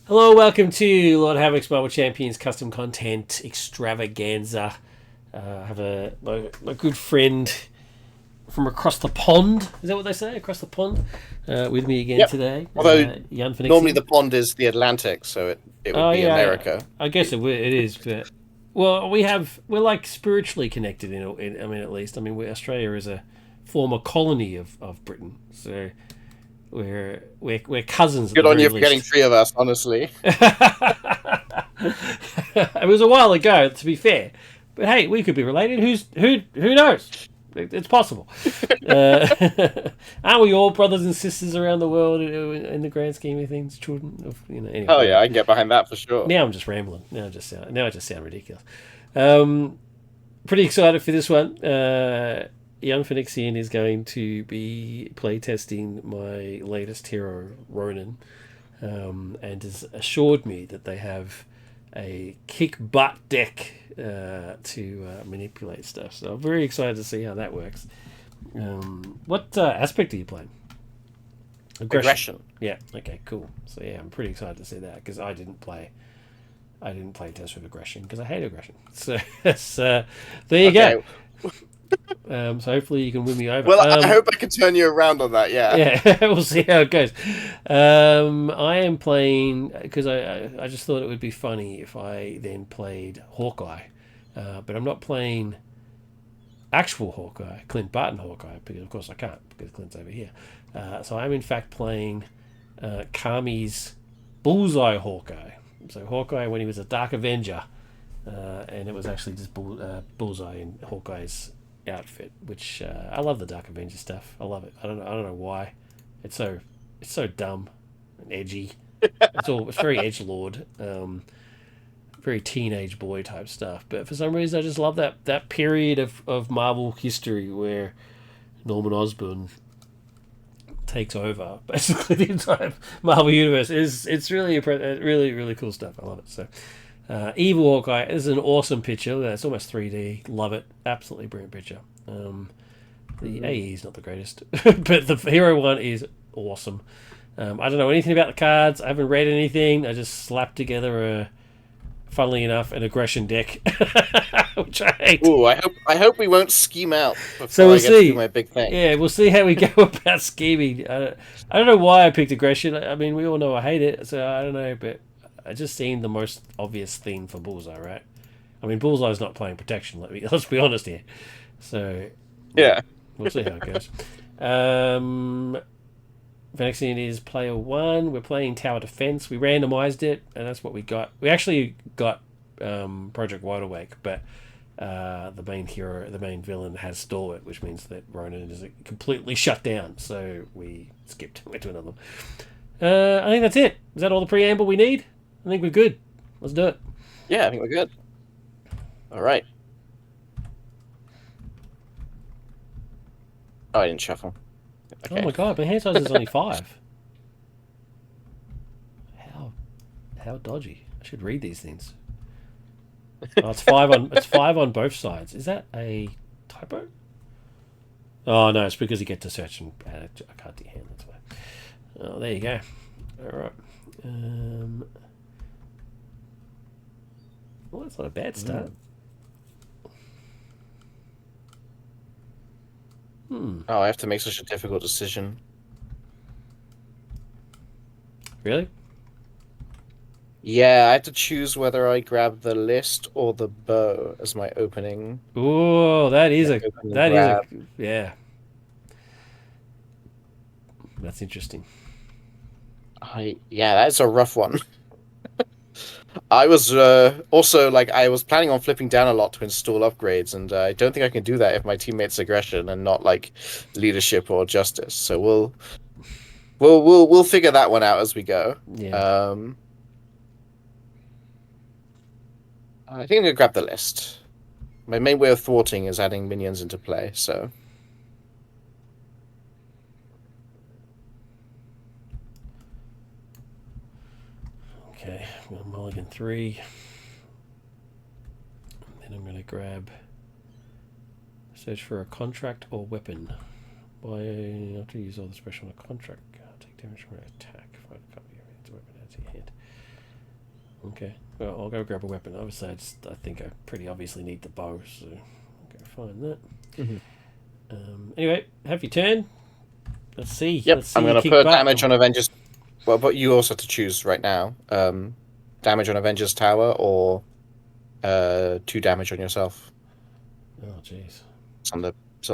Hello, welcome to Lord Havoc's Marvel Champions custom content extravaganza. I have my good friend from across the pond. Is that what they say? Across the pond, with me again Yep. today, Although Jan normally Phenexian. the pond is the Atlantic, so it would Oh be yeah, America. I guess it is, but well, we're like spiritually connected I mean, at least Australia is a former colony of Britain, so we're cousins at Good the on very you for getting least. three of us, honestly. It was a while ago, to be fair, but hey, we could be related. Who knows? It's possible. Uh, aren't we all brothers and sisters around the world in the grand scheme of things? Children of Oh anyway. yeah, I can get behind that for sure. Now I'm just rambling. Now I just sound ridiculous. Um, Pretty excited for this one. Young Phenexian is going to be playtesting my latest hero, Ronin, and has assured me that they have a kick butt deck to manipulate stuff. So I'm very excited to see how that works. What aspect are you playing? Aggression. Aggression. Yeah. Okay. Cool. So yeah, I'm pretty excited to see that because I didn't play test with aggression because I hate aggression. So there you go. Okay. So hopefully you can win me over. Well, I hope I can turn you around on that. Yeah. Yeah, we'll see how it goes. I am playing because I just thought it would be funny if I then played Hawkeye, but I'm not playing actual Hawkeye, Clint Barton Hawkeye, because of course I can't because Clint's over here. So I'm in fact playing Karmi's Bullseye Hawkeye. So Hawkeye when he was a Dark Avenger, and it was actually just Bullseye in Hawkeye's outfit, which I love the Dark Avenger stuff. I love it. I don't know why. It's so dumb and edgy. It's very edge lord, very teenage boy type stuff. But for some reason, I just love that period of Marvel history where Norman Osborn takes over basically the entire Marvel universe. It's really really cool stuff. I love it. So Evil Hawkeye is an awesome picture. It's almost 3D. Love it. Absolutely brilliant picture. The AE is not the greatest, but the hero one is awesome. I don't know anything about the cards. I haven't read anything. I just slapped together funnily enough, an aggression deck, which I hate. Ooh, I hope we won't scheme out So before we'll I get to do see. my big thing. Yeah, we'll see how we go about scheming. I don't know why I picked aggression. I mean, we all know I hate it, so I don't know, but I just seen the most obvious thing for Bullseye, right? I mean, Bullseye's not playing protection. Let's be honest here. So yeah, Yeah. we'll see how it goes. Um, Phenexian is player one. We're playing tower defense. We randomized it, and that's what we got. We actually got Project Wide Awake, but the main hero, the main villain, has Stalwart, which means that Ronin is completely shut down. So we skipped. Went to another one. I think that's it. Is that all the preamble we need? I think we're good. Let's do it. Yeah, I think we're good. All right. Oh, I didn't shuffle. Oh Okay. my god, my hand size is only 5. How how dodgy. I should read these things. Oh, it's 5 on both sides. Is that a typo? Oh no, it's because you get to search and add a card to your hand. That's why. Oh, there you go. All right. Well, that's not a bad start. Oh, I have to make such a difficult decision. Really? Yeah, I have to choose whether I grab the list or the bow as my Oh, opening that is a grab. yeah. That's interesting. Yeah, that's a rough one. I was also like I was planning on flipping down a lot to install upgrades, and I don't think I can do that if my teammates aggression and not like leadership or justice. So we'll figure that one out as we go. Yeah. Um, I think I'm gonna grab the list. My main way of thwarting is adding minions into play. So Okay. Well, mulligan 3. Then I'm going to grab search for a contract or weapon. Why not to use all the special on a contract? Take damage from an attack. Find a copy of the weapon out to your hand. Okay. Well, I'll go grab a weapon. Obviously, I think I pretty obviously need the bow, so I'll go find that. Anyway, have your turn. Let's see. Yep, Let's see I'm you going to kick put butt. damage on Avengers. Well, but you also have to choose right now. Damage on Avengers Tower or 2 damage on yourself. Oh, jeez. It's on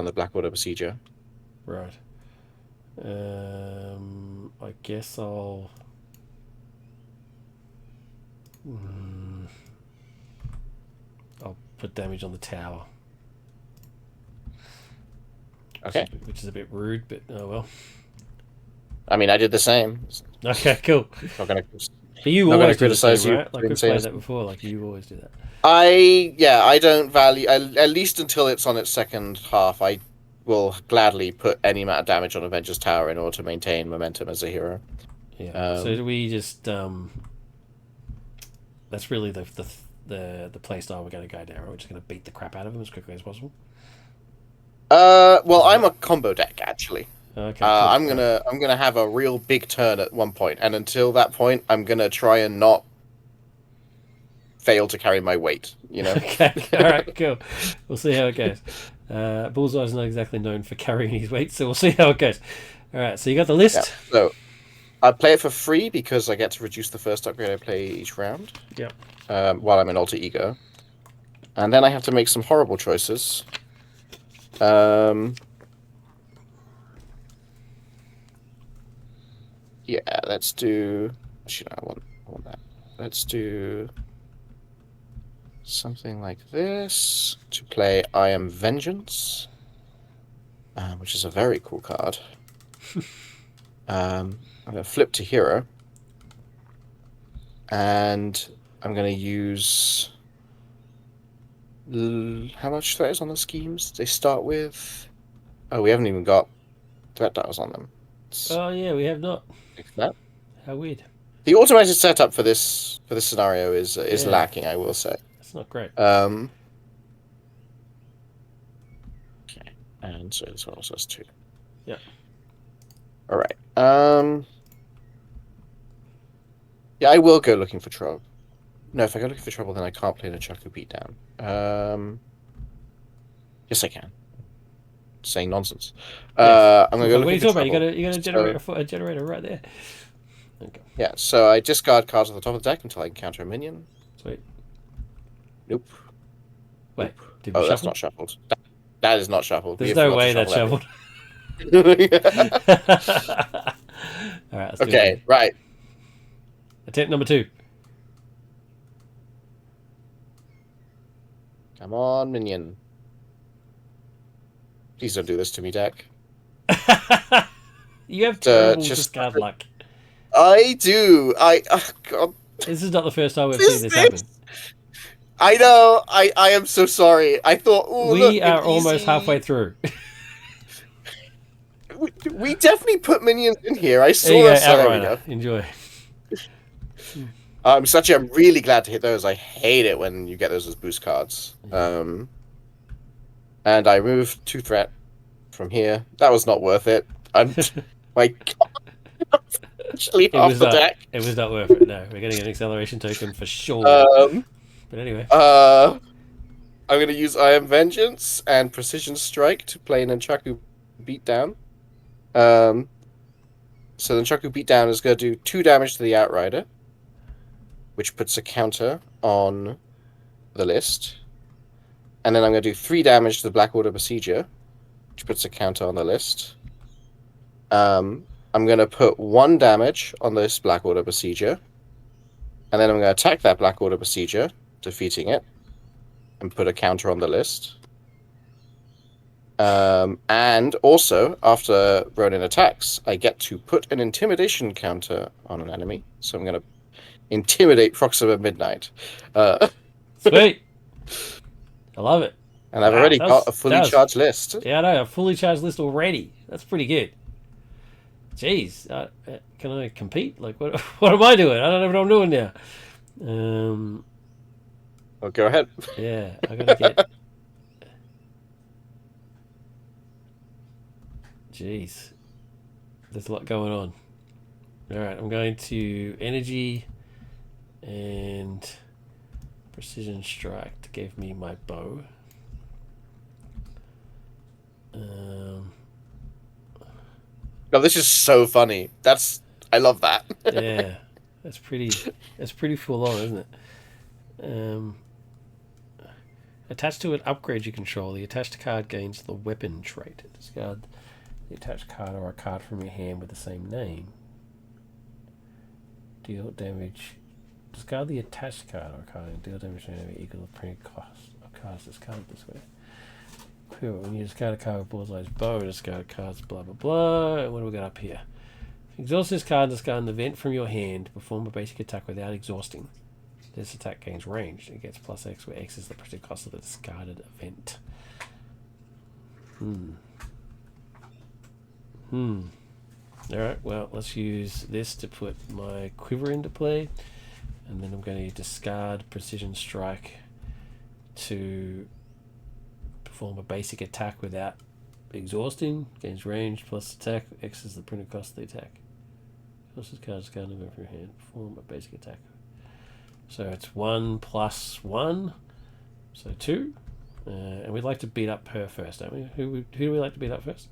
the Black Order Besieger. Right. I guess I'll. I'll put damage on the tower. Okay. Which is a bit rude, but oh well. I mean, I did the same. Okay, cool. Not gonna, But you not gonna always do the criticize same, you. right? Like we've played that before. Like you always do that. I don't value, at least until it's on its second half, I will gladly put any amount of damage on Avengers Tower in order to maintain momentum as a hero. Yeah. So do we just that's really the play style we're going to go down. Right? We're just going to beat the crap out of them as quickly as possible. Well, I'm a combo deck actually. Okay. Cool. I'm gonna have a real big turn at one point, and until that point, I'm gonna try and not fail to carry my weight. You know. Okay. All right. Cool. We'll see how it goes. Bullseye's not exactly known for carrying his weight, so we'll see how it goes. All right. So you got the list. Yeah. So I play it for free because I get to reduce the first upgrade I play each round. Yep. While I'm in alter ego, and then I have to make some horrible choices. Yeah, let's do. Actually, no, I want that. Let's do something like this to play I Am Vengeance, which is a very cool card. I'm going to flip to hero, and I'm going to use. How much threat is on the schemes? They start with. Oh, we haven't even got threat dials on them. Oh yeah, we have not. Like that. How weird. The automated setup for this scenario is Yeah. lacking, I will say. It's not great. Okay, and so this one also has 2. Yeah. All right. Yeah, I will go looking for trouble. No, if I go looking for trouble, then I can't play the Chaku beatdown. Yes, I can. Saying nonsense. Yes. I'm gonna go What are you looking for talking about? trouble. You got to generate a generator right there. Okay. Yeah, so I discard cards at the top of the deck until I encounter a minion. Sweet. Nope. Wait. Did we Oh, shuffle? that's not shuffled. That is not shuffled. There's no way that's shuffled. All right. Let's do it Okay, again. right. Attempt number 2. Come on, minion. Please don't do this to me, deck. You have terrible just- discard luck. I do. God. This is not the first time we've This seen this happen. I know. I am so sorry. I thought. Ooh, We look, are an almost easy- halfway through. We definitely put minions in here. I saw There you go, that. So there we Outrider. go. Enjoy. I'm really glad to hit those. I hate it when you get those as boost cards. And I removed 2 threat from here. That was not worth it. I'm my God. Actually, off the deck. It was not worth it. No, we're getting an acceleration token for sure. But anyway. I'm going to use I Am Vengeance and Precision Strike to play an Nunchaku Beatdown. So the Nunchaku Beatdown is going to do 2 damage to the Outrider, which puts a counter on the list. And then I'm going to do 3 damage to the Black Order Besieger, which puts a counter on the list. I'm going to put 1 damage on this Black Order Besieger. And then I'm going to attack that Black Order Besieger, defeating it, and put a counter on the list. And also, after Ronin attacks, I get to put an intimidation counter on an enemy. So I'm going to intimidate Proxima Midnight. Sweet. I love it. And I've already got a fully charged list. Yeah, I know. A fully charged list already. That's pretty good. Jeez. Can I compete? Like, what am I doing? I don't know what I'm doing now. Well, go ahead. Yeah, I gotta get... Jeez. There's a lot going on. Alright, I'm going to energy and precision strike to give me my bow. No, this is so funny. I love that. Yeah, that's pretty full on, isn't it? Attached to an upgrade you control, the attached card gains the weapon trait. Discard the attached card or a card from your hand with the same name. Deal damage. Discard the attached card or card and deal damage to an enemy equal to the printed cost of cards discarded this way. Cool. When you discard a card with Bullseye's bow, discard cards, blah blah blah. And what do we got up here? Exhaust this card, discard an event from your hand. Perform a basic attack without exhausting. This attack gains range. It gets plus X, where X is the printed cost of the discarded event. Alright, well, let's use this to put my quiver into play. And then I'm going to discard Precision Strike to perform a basic attack without exhausting. Gains range plus attack. X is the printed cost of the attack. This card discard an event from your hand. Perform a basic attack. So it's 1 + 1. So 2. And we'd like to beat up her first, don't we? Who do we like to beat up first?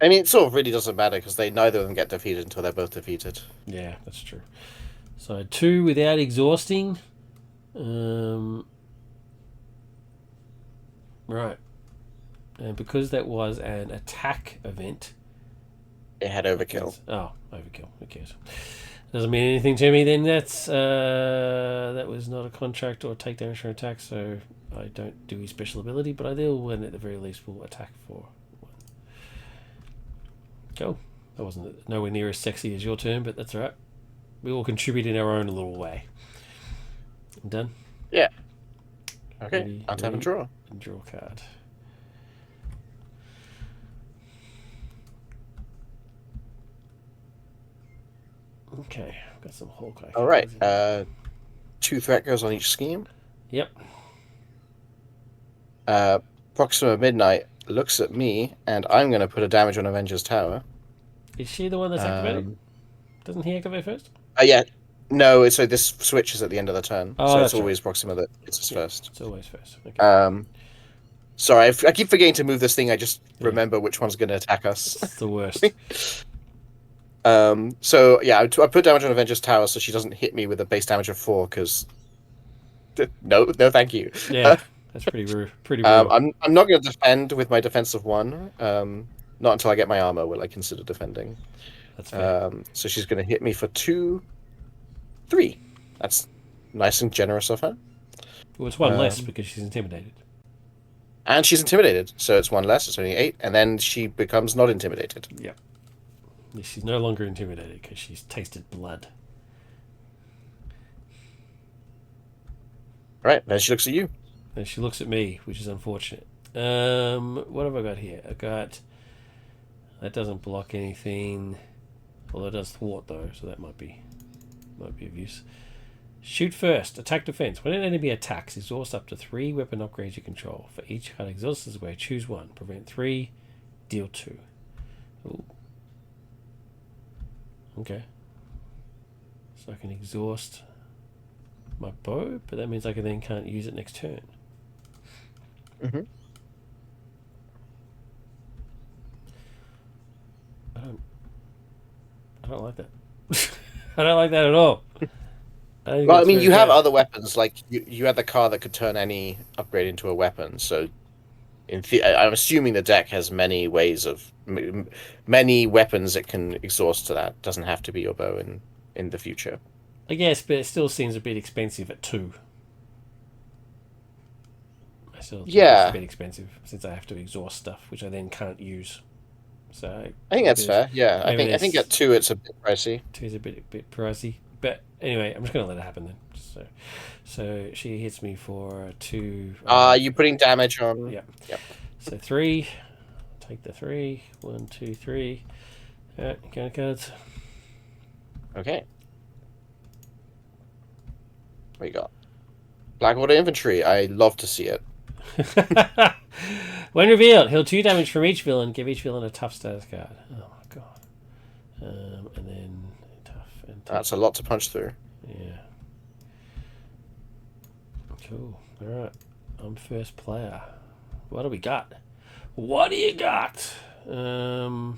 I mean, it sort of really doesn't matter because neither of them get defeated until they're both defeated. Yeah, that's true. So 2 without exhausting. Right. And because that was an attack event... It had overkill. Overkill. Who cares? Doesn't mean anything to me then. That was not a contract or take damage from attack, so I don't do his special ability, but I will, and at the very least, will attack for 1. Cool. That wasn't nowhere near as sexy as your turn, but that's alright. We all contribute in our own little way. I'm done? Yeah. Okay, untap and draw. And draw a card. Okay, I've got some Hawkeye. All right. 2 threat goes on each scheme. Yep. Proxima Midnight looks at me, and I'm going to put a damage on Avenger's Tower. Is she the one that's activated? Doesn't he activate first? Yeah. No, so this switches at the end of the turn. Oh, so it's always Proxima that hits us first. It's always first. Okay. Sorry, I keep forgetting to move this thing. I just remember which one's going to attack us. It's the worst. So yeah, I put damage on Avenger's Tower so she doesn't hit me with a base damage of 4 because no, thank you. Yeah, that's pretty rude. I'm not going to defend with my defense of 1. Not until I get my armor will I consider defending. That's fair. So she's going to hit me for 2, 3. That's nice and generous of her. Well, it's 1 less because she's intimidated. And she's intimidated, so it's 1 less. It's only 8, and then she becomes not intimidated. Yep. She's no longer intimidated because she's tasted blood. Right, then she looks at you. And she looks at me, which is unfortunate. What have I got here? I got... That doesn't block anything. Well, it does thwart, though, so that might be of use. Shoot first. Attack defense. When an enemy attacks, exhaust up to 3 weapon upgrades you control. For each card exhausted away, choose 1. Prevent 3. Deal 2. Ooh. Okay. So I can exhaust my bow, but that means I then can't use it next turn. Mm-hmm. I don't like that. I don't like that at all. Well, I mean, you have other weapons. Like you had the card that could turn any upgrade into a weapon. So, I'm assuming the deck has many ways of many weapons it can exhaust to that. Doesn't have to be your bow in the future. I guess, but it still seems a bit expensive at 2. I still think it's a bit expensive since I have to exhaust stuff, which I then can't use. So I think that's fair. Yeah, I think at 2 it's a bit pricey. 2 is a bit pricey, but anyway, I'm just gonna let it happen then. So she hits me for 2. You putting damage on? Yeah. Yep. So 3. Take the 3. 1, 2, 3. All right, count cards. Okay. What you got? Blackwater Infantry. I love to see it. When revealed, heal 2 damage from each villain. Give each villain a tough status card. Oh my god. And then That's a lot to punch through. Yeah. Cool. All right. I'm first player. What do we got? What do you got? Hmm.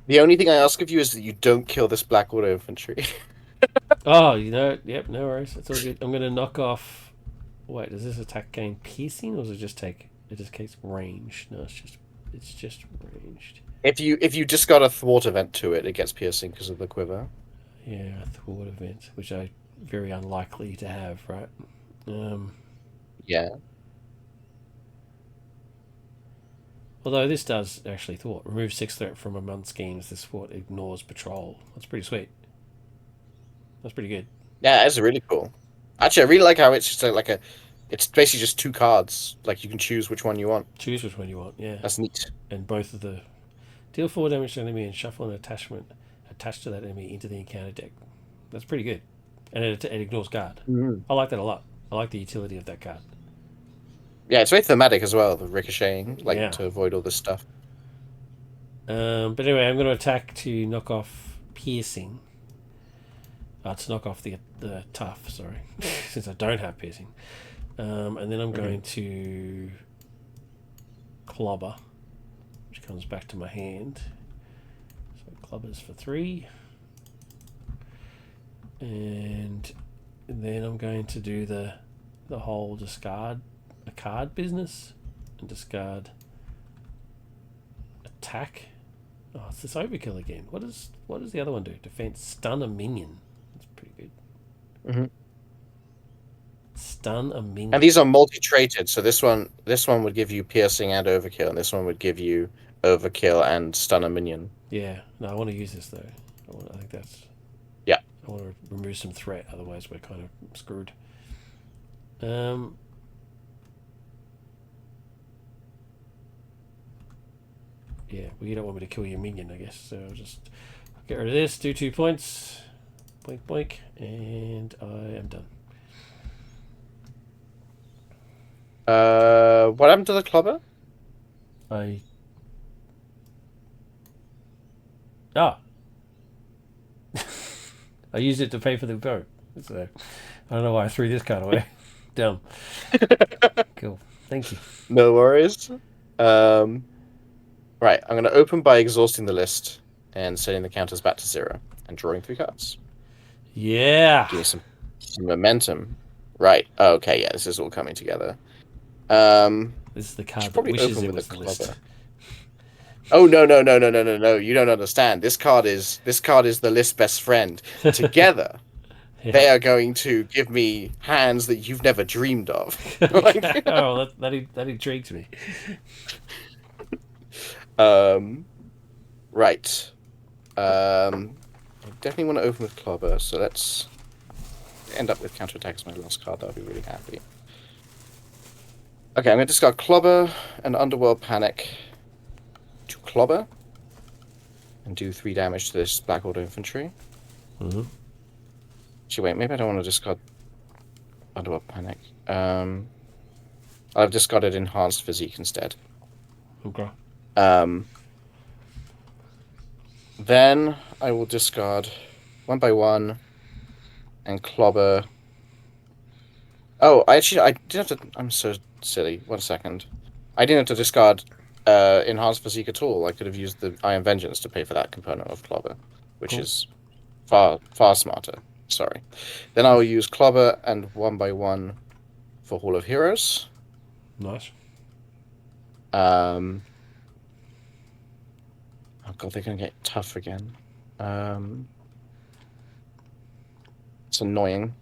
The only thing I ask of you is that you don't kill this Black Order infantry. Oh, yep, no worries. It's all good. I'm going to knock off. Wait, does this attack gain piercing, or does it just take? It just takes range. No, it's just ranged. If you just got a thwart event to it, it gets piercing because of the quiver. Yeah, a thwart event, which I very unlikely to have, right? Yeah. Although this does actually thwart. Remove 6 threat from among schemes. This thwart ignores patrol. That's pretty sweet. That's pretty good. Yeah, that's really cool. Actually, I really like how it's just like a. It's basically just 2 cards. Like you can choose which one you want. Choose which one you want. Yeah, That's neat. and both of the deal 4 damage to an enemy and shuffle an attachment attached to that enemy into the encounter deck. That's pretty good, and it ignores guard. Mm. I like that a lot. I like the utility of that card. Yeah, it's very thematic as well. The ricocheting, like Yeah. to avoid all this stuff. But anyway, I'm going to attack to knock off piercing. To knock off the tough. Sorry, since I don't have piercing. And then I'm going to clobber, which comes back to my hand. So clobbers for 3. And then I'm going to do the whole discard a card business and discard attack. Oh, it's this overkill again. What does the other one do? Defense, stun a minion. That's pretty good. Mm-hmm. Stun a minion. And these are multi-traded, so this one would give you piercing and overkill, and this one would give you overkill and stun a minion. Yeah, no, I want to use this though. I think that's. Yeah. I want to remove some threat, otherwise we're kind of screwed. Yeah, well, you don't want me to kill your minion, I guess. So I'll just get rid of this, do 2 points, boink boink, and I am done. What happened to the clobber? I used it to pay for the boat. So I don't know why I threw this card away. Dumb. Cool. Thank you. No worries. Right, I'm going to open by exhausting the list and setting the counters back to 0 and drawing 3 cards. Yeah. Give me some momentum. Right. Okay. Yeah. This is all coming together. This is the card that wishes it was the list. Oh no! You don't understand. This card is the list best friend. Together, yeah. They are going to give me hands that you've never dreamed of. Oh, that intrigues me. Right. I definitely want to open with Clobber, so let's end up with counterattack as my last card. That would be really happy. Okay, I'm going to discard Clobber and Underworld Panic to Clobber and do 3 damage to this Black Order infantry. Mm-hmm. Actually, wait, maybe I don't want to discard Underworld Panic. I've discarded Enhanced Physique instead. Okay. Then I will discard 1 by 1 and Clobber. Oh, I didn't have to. I'm so silly. 1 second. I didn't have to discard Enhanced Physique at all. I could have used the Iron Vengeance to pay for that component of Clobber, which is far smarter. Sorry. Then I will use Clobber and 1 by 1 for Hall of Heroes. Nice. Oh god, they're gonna get tough again. It's annoying.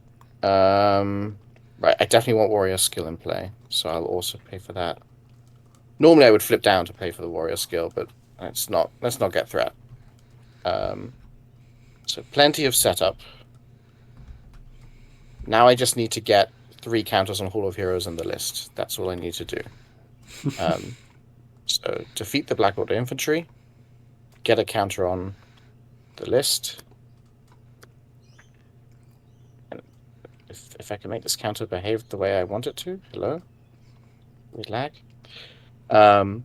Right, I definitely want Warrior Skill in play, so I'll also pay for that. Normally I would flip down to pay for the Warrior Skill, but let's not get threat. So plenty of setup. Now I just need to get 3 counters on Hall of Heroes in the list. That's all I need to do. So defeat the Black Order infantry, get a counter on the list. And if I can make this counter behave the way I want it to. Hello? With lag. And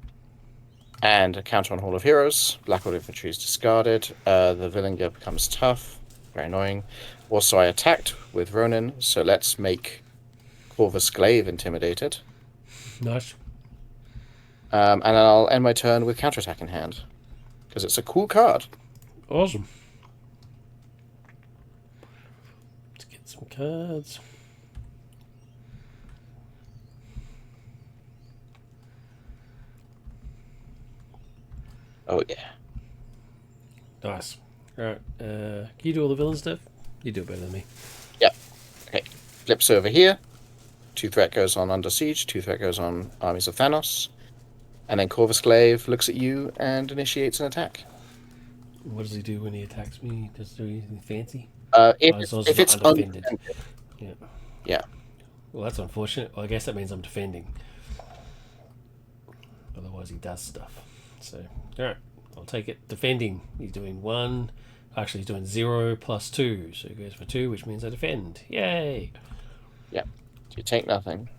a counter on Hall of Heroes. Black Order Infantry is discarded. The villain gear becomes tough. Very annoying. Also, I attacked with Ronin, so let's make Corvus Glaive intimidated. Nice. And then I'll end my turn with counterattack in hand. Because it's a cool card. Awesome. Let's get some cards. Oh, yeah. Nice. Alright. Can you do all the villain stuff? You do it better than me. Yep. Okay. Flips over here. 2 threat goes on Under Siege. 2 threat goes on Armies of Thanos. And then Corvus Glaive looks at you and initiates an attack. What does he do when he attacks me? Does he do anything fancy? If it's undefended. Yeah. Yeah. Well, that's unfortunate. Well, I guess that means I'm defending. Otherwise, he does stuff. So, alright. I'll take it. Defending. He's doing 1. Actually, he's doing 0 plus 2. So he goes for 2, which means I defend. Yay! Yeah. So you take nothing.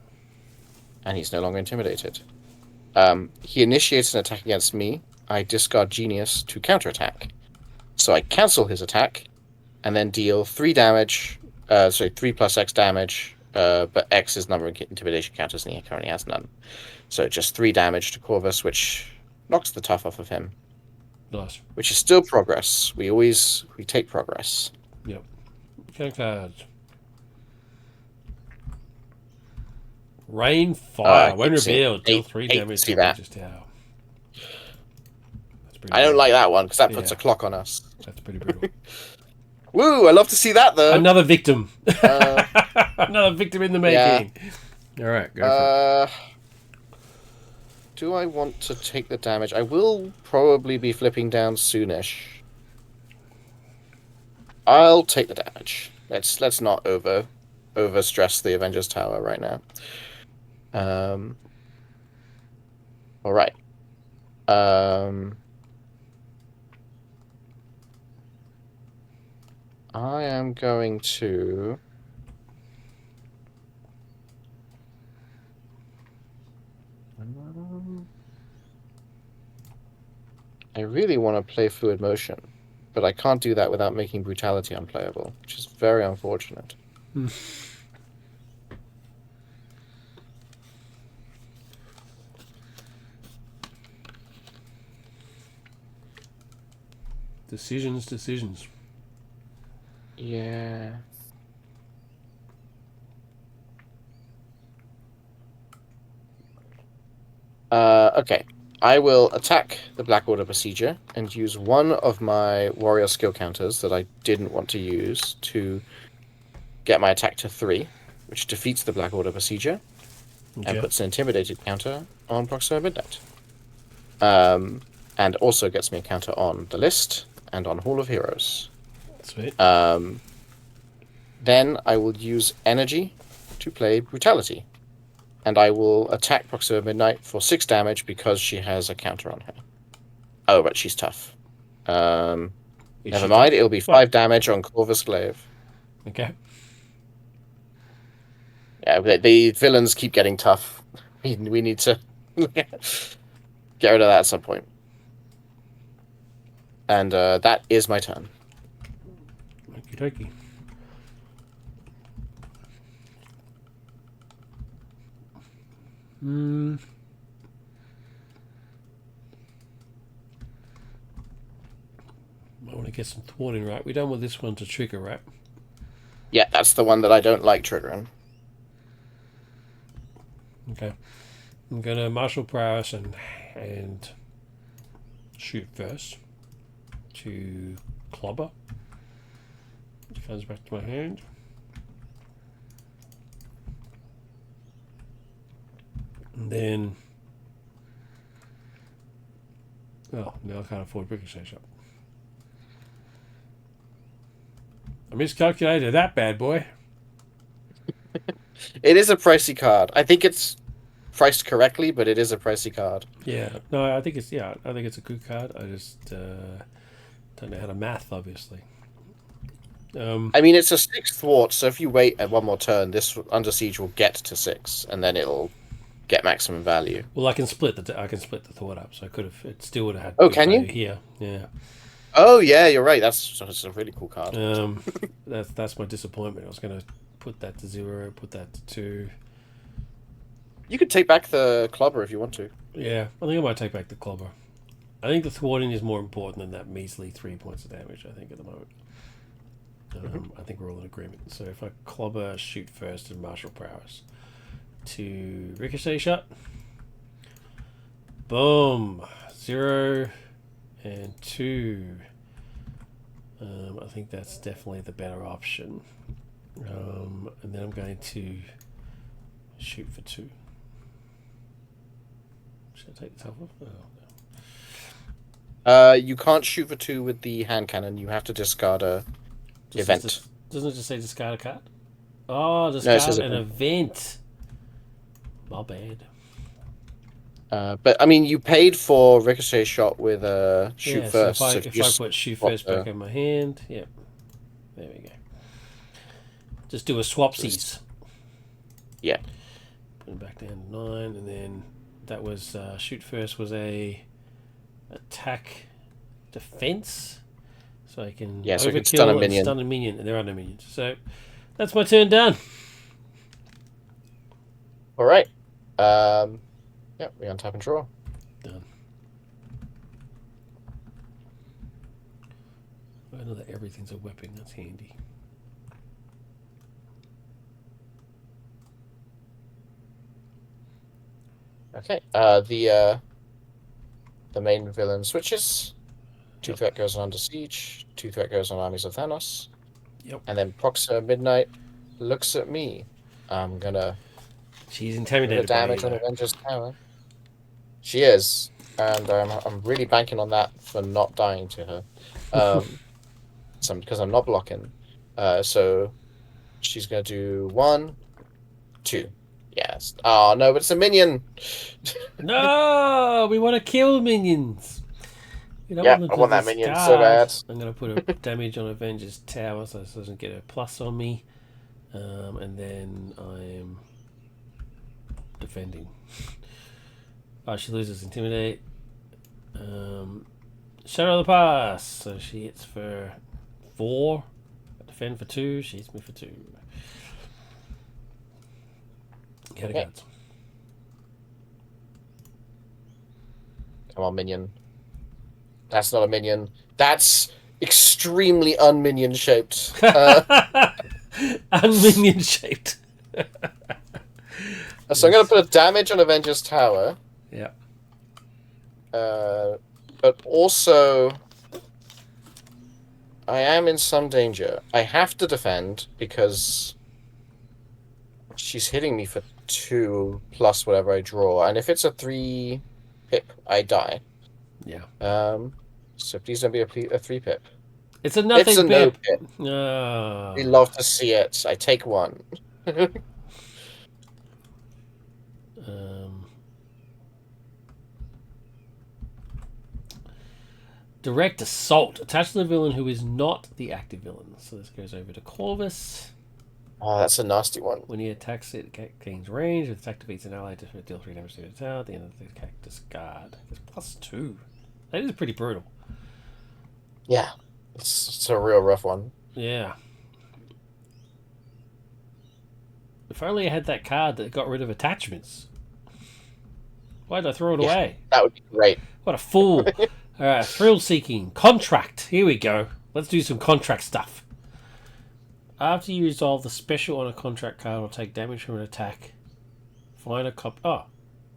And he's no longer intimidated. He initiates an attack against me. I discard Genius to counterattack. So I cancel his attack and then deal 3 damage. 3 plus X damage. But X is number of intimidation counters and he currently has none. So just 3 damage to Corvus, which knocks the tough off of him. Nice. Which is still progress. We take progress. Yep. Okay, cards. Rain Fire. When revealed, deal 3 damage to Regis Tower. That's pretty I don't like that one because that puts a clock on us. That's pretty brutal. Woo! I love to see that though. Another victim. Another victim in the making. Yeah. All right, go for it. Do I want to take the damage? I will probably be flipping down soonish. I'll take the damage. Let's not over stress the Avengers Tower right now. All right. I am going to. I really want to play Fluid Motion, but I can't do that without making Brutality unplayable, which is very unfortunate. Decisions. Yeah. Okay. I will attack the Black Order Besieger and use one of my warrior skill counters that I didn't want to use to get my attack to 3, which defeats the Black Order Besieger and puts an intimidated counter on Proxima Midnight. And also gets me a counter on the list and on Hall of Heroes. Sweet. Then I will use energy to play Brutality. And I will attack Proxima Midnight for 6 damage because she has a counter on her. Oh, but she's tough. Never mind, it'll be 5 damage on Corvus Glaive. Okay. Yeah, the villains keep getting tough. We need to get rid of that at some point. And that is my turn. Okie dokie. I want to get some thwarting, right? We're done with this one to trigger, right? Yeah, that's the one that I don't like triggering. Okay. I'm going to martial prowess and shoot first to clobber. It comes back to my hand. And then... Oh, now I can't afford ricochet shot. I miscalculated that bad boy. It is a pricey card. I think it's priced correctly, but it is a pricey card. Yeah. No, I think it's a good card. I just don't Don't know how to math, obviously. I mean, it's a 6 thwart, so if you wait one more turn, this Under Siege will get to 6, and then it'll get maximum value. Well, I can split the thought up, so I could have. It still would have had Oh, good can you? value here. Yeah. Oh, yeah, you're right. That's a really cool card. That's my disappointment. I was going to put that to 0, put that to 2. You could take back the Clubber if you want to. Yeah, I think I might take back the Clobber. I think the thwarting is more important than that measly 3 points of damage, I think, at the moment. I think we're all in agreement. So if I Clobber, shoot first, and martial prowess to ricochet shot. Boom. 0 and 2. I think that's definitely the better option. And then I'm going to shoot for 2. Should I take the top off? Oh, no. You can't shoot for 2 with the hand cannon. You have to discard a event. Doesn't it just say discard a card? Oh, No, it discard says an event. My bad. But I mean, you paid for ricochet shot with a shoot first. So So if I put shoot first back in my hand, yep. There we go. Just do a swapsies. Yeah. Put it back down to 9, and then that was shoot first was a attack defense, so I can so I can overkill stun a minion, and there are no minions. So that's my turn done. All right. Yeah, we untap and draw. Done. I know that everything's a weapon. That's handy. Okay. The main villain switches. 2 threat goes on Under Siege. 2 threat goes on Armies of Thanos. Yep. And then Proxima Midnight looks at me. I'm gonna. She's intimidated by damage you, on Avengers Tower. She is, and I'm really banking on that for not dying to her, because I'm not blocking. So she's gonna do 1, 2. Yes. Oh no, but it's a minion. No, we want to kill minions. We don't Yeah, want them I to want that minion so discard. bad. I'm going to put a damage on Avengers Tower so it doesn't get a plus on me. And then I'm defending. Oh, she loses Intimidate. Shadow of the Past. So she hits for 4. I defend for 2. She hits me for 2. Get Okay. cards. Come on, minion. That's not a minion. That's extremely unminion shaped. Unminion shaped. So I'm going to put a damage on Avengers Tower. Yeah. But also, I am in some danger. I have to defend because she's hitting me for 2 plus whatever I draw, and if it's a 3 pip, I die. Yeah. So please don't be a 3 pip. It's a nothing It's a no pip. pip. Oh. We love to see it. I take 1. Direct assault. Attach to the villain who is not the active villain. So this goes over to Corvus. Oh, that's a nasty one. When he attacks it gains range. If the attack defeats an ally, deal 3 damage to the tower. At the end of the attack, discard. It's +2. That is pretty brutal. Yeah. It's a real rough one. Yeah. If only I had that card that got rid of attachments. Why did I throw it away? That would be great. What a fool. Alright, thrill-seeking. Contract. Here we go. Let's do some contract stuff. After you resolve the special on a contract card or take damage from an attack, find a copy. Oh,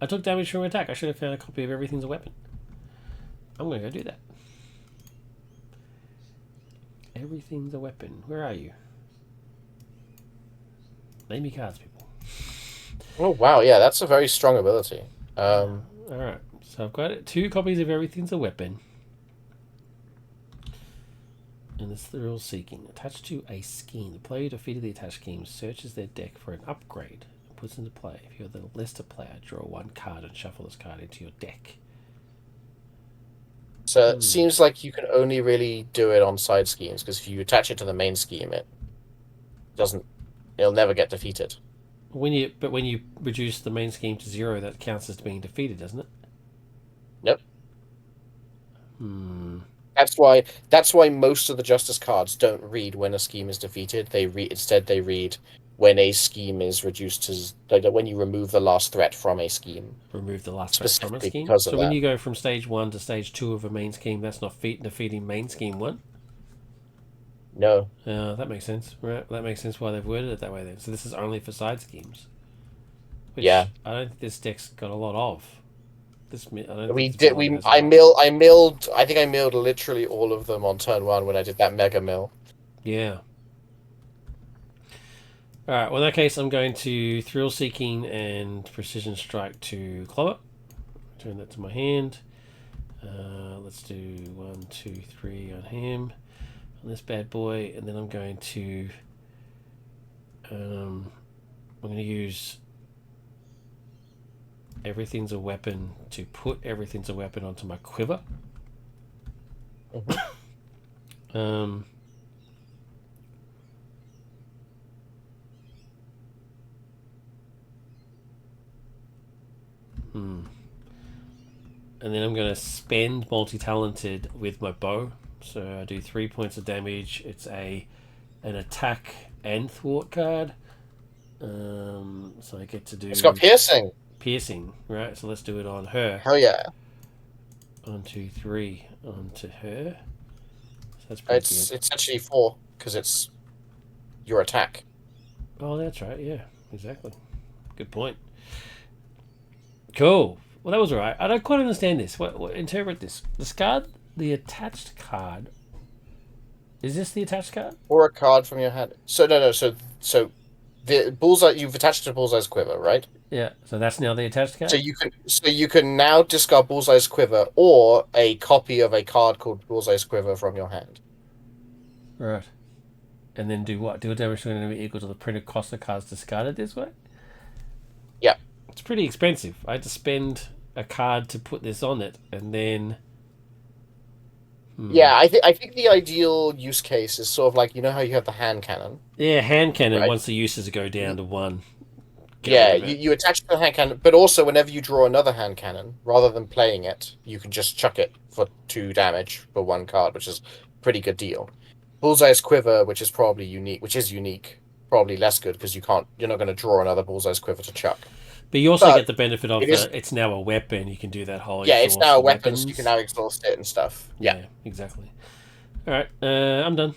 I took damage from an attack. I should have found a copy of Everything's a Weapon. I'm going to go do that. Everything's a Weapon. Where are you? Name me cards, people. Oh, wow. Yeah, that's a very strong ability. Alright, so I've got 2 copies of Everything's a Weapon. And it's thrill seeking. Attached to a scheme. The player who defeated the attached scheme searches their deck for an upgrade and puts into play. If you're the lesser player, draw 1 card and shuffle this card into your deck. So it seems like you can only really do it on side schemes, because if you attach it to the main scheme, doesn't it'll never get defeated. When you reduce the main scheme to 0, that counts as being defeated, doesn't it? Nope. Hmm. That's why most of the justice cards don't read when a scheme is defeated. They read when a scheme is reduced to, like, when you remove the last threat from a scheme. Remove the last threat from a Specifically scheme. because of So when that. you go from stage 1 to stage 2 of a main scheme, that's not defeating main scheme 1. No. That makes sense. Right, that makes sense why they've worded it that way then. So this is only for side schemes, which Yeah. I don't think this deck's got a lot of. I don't We think this did. build We has a lot. I milled. I think I milled literally all of them on turn one when I did that mega mill. Yeah. All right. Well, in that case, I'm going to Thrill Seeking and Precision Strike to Clover. Turn that to my hand. Let's do 1, 2, 3 on him, on this bad boy, and then I'm going to use Everything's a Weapon to put Everything's a Weapon onto my quiver. Mm-hmm. And then I'm going to spend Multi-Talented with my bow. So I do 3 points of damage. It's an attack and thwart card. So I get to do... It's got piercing. Piercing, right? So let's do it on her. Hell yeah. 1, 2, 3 onto her. So that's pretty good. It's actually 4, because it's your attack. Oh, that's right. Yeah, exactly. Good point. Cool. Well, that was alright. I don't quite understand this. What interpret this? Discard the attached card. Is this the attached card? Or a card from your hand. So no. So the bullseye, you've attached to Bullseye's quiver, right? Yeah. So that's now the attached card. So you can now discard Bullseye's quiver or a copy of a card called Bullseye's quiver from your hand. Right. And then do what? Do a damage to an enemy equal to the printed cost of cards discarded this way? Yeah. It's pretty expensive. I had to spend a card to put this on it, and then... Yeah, I think the ideal use case is sort of like, you know how you have the hand cannon? Yeah, hand cannon, right? once the uses go down to 1. Yeah, you attach to the hand cannon, but also whenever you draw another hand cannon, rather than playing it, you can just chuck it for 2 damage for 1 card, which is a pretty good deal. Bullseye's quiver, which is unique, probably less good because you're not going to draw another Bullseye's quiver to chuck. But you also get the benefit of it's now a weapon. You can do that whole it's now a weapon, weapons. so you can now exhaust it and stuff. Yeah, exactly. All right, I'm done.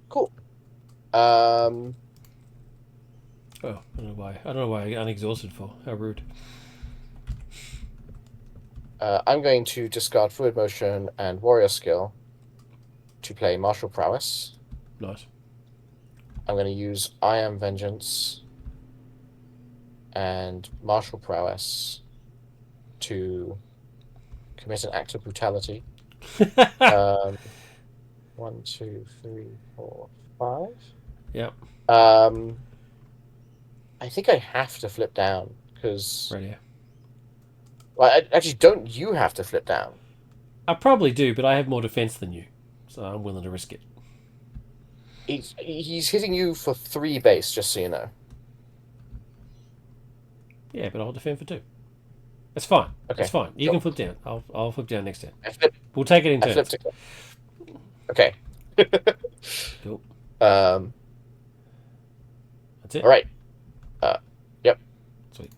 Cool. Oh, I don't know why I unexhausted for. How rude. I'm going to discard Fluid Motion and Warrior Skill to play Martial Prowess. Nice. I'm going to use I Am Vengeance and Martial Prowess to commit an act of brutality. 1, 2, 3, 4, 5. Yep. I think I have to flip down because. Right here. Well, actually, don't you have to flip down? I probably do, but I have more defense than you, so I'm willing to risk it. He's hitting you for 3 base, just so you know. Yeah, but I'll defend for 2. That's fine. Okay. That's fine. You can flip down. I'll flip down next turn. We'll take it in turns. Okay. Cool. That's it. All right. Yep. Sweet.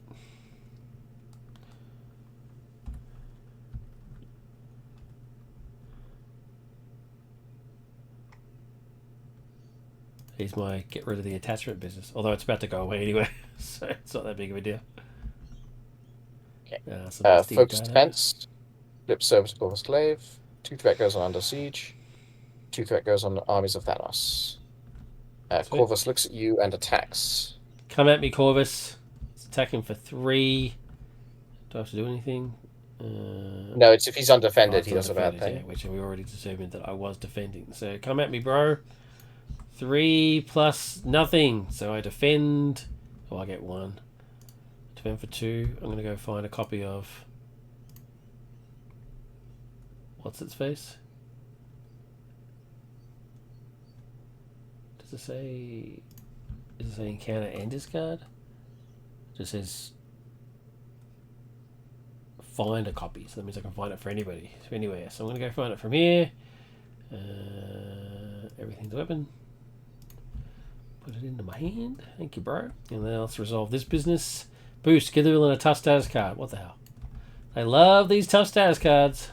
Here's my get rid of the attachment business. Although it's about to go away anyway, so it's not that big of a deal. Okay. Focus data. defense. Flip serviceable slave. 2 threat goes on Under Siege. 2 threat goes on Armies of Thanos. Corvus looks at you and attacks. Come at me, Corvus. It's attacking for 3. Do I have to do anything? No, it's if he's undefended, he does a bad thing. Yeah, which we already determined that I was defending. So come at me, bro. 3 plus nothing. So I defend. Oh, I get 1. Defend for 2. I'm going to go find a copy of what's its face? Does it say? Does it say encounter and discard? It just says find a copy, so that means I can find it for anybody, anywhere. So I'm going to go find it from here. Everything's open. Put it into my hand. Thank you, bro. And then let's resolve this business. Boost. Give the villain a tough status card. What the hell? I love these tough status cards.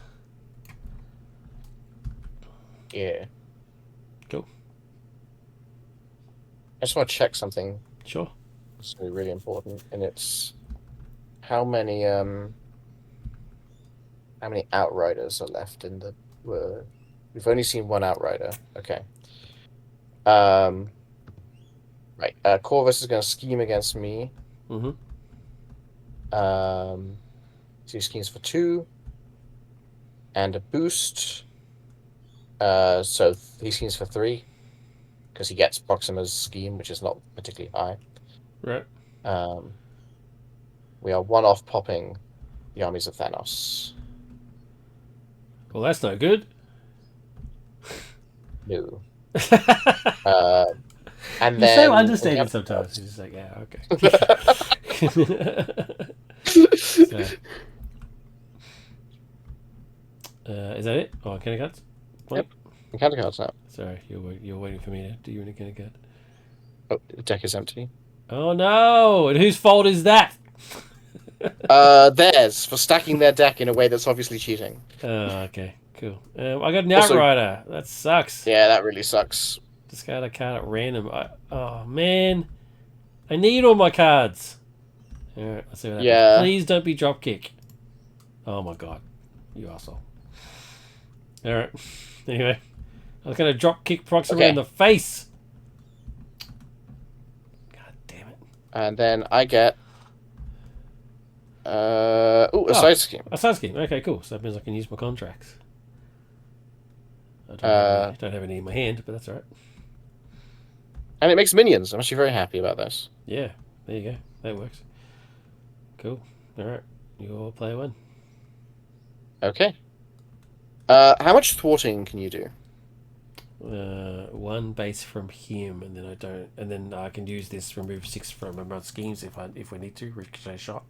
Yeah. Cool. I just want to check something. Sure. It's really, really important, and it's how many outriders are left in the. We've only seen one outrider. Okay. Right. Corvus is going to scheme against me. Mm-hmm. So he schemes for 2 and a boost. So he schemes for 3 because he gets Proxima's scheme, which is not particularly high. Right. We are 1 off popping the armies of Thanos. Well, that's not good. No. You're And then so understated sometimes. You're just like, yeah, okay. Is that it? Oh, encounter cards? What? Yep. Encounter cards now. Sorry, you're waiting for me to do you an encounter card. Oh, the deck is empty. Oh no! And whose fault is that? Theirs, for stacking their deck in a way that's obviously cheating. Oh, okay, cool. I got an Also- outrider. That sucks. Yeah, that really sucks. Discard a card at random. Oh man, I need all my cards. All right, let's see what happens. Yeah. Please don't be dropkick. Oh my god, you asshole. All right. Anyway, I was gonna dropkick Proxima in the face. God damn it. And then I get a side scheme. A side scheme. Okay, cool. So that means I can use my contracts. I don't have any in my hand, but that's all right. And it makes minions. I'm actually very happy about this. Yeah, there you go. That works. Cool. All right. Your player 1. Okay. How much thwarting can you do? 1 base from him, and then I can use this remove 6 from my schemes if we need to ricochet shot.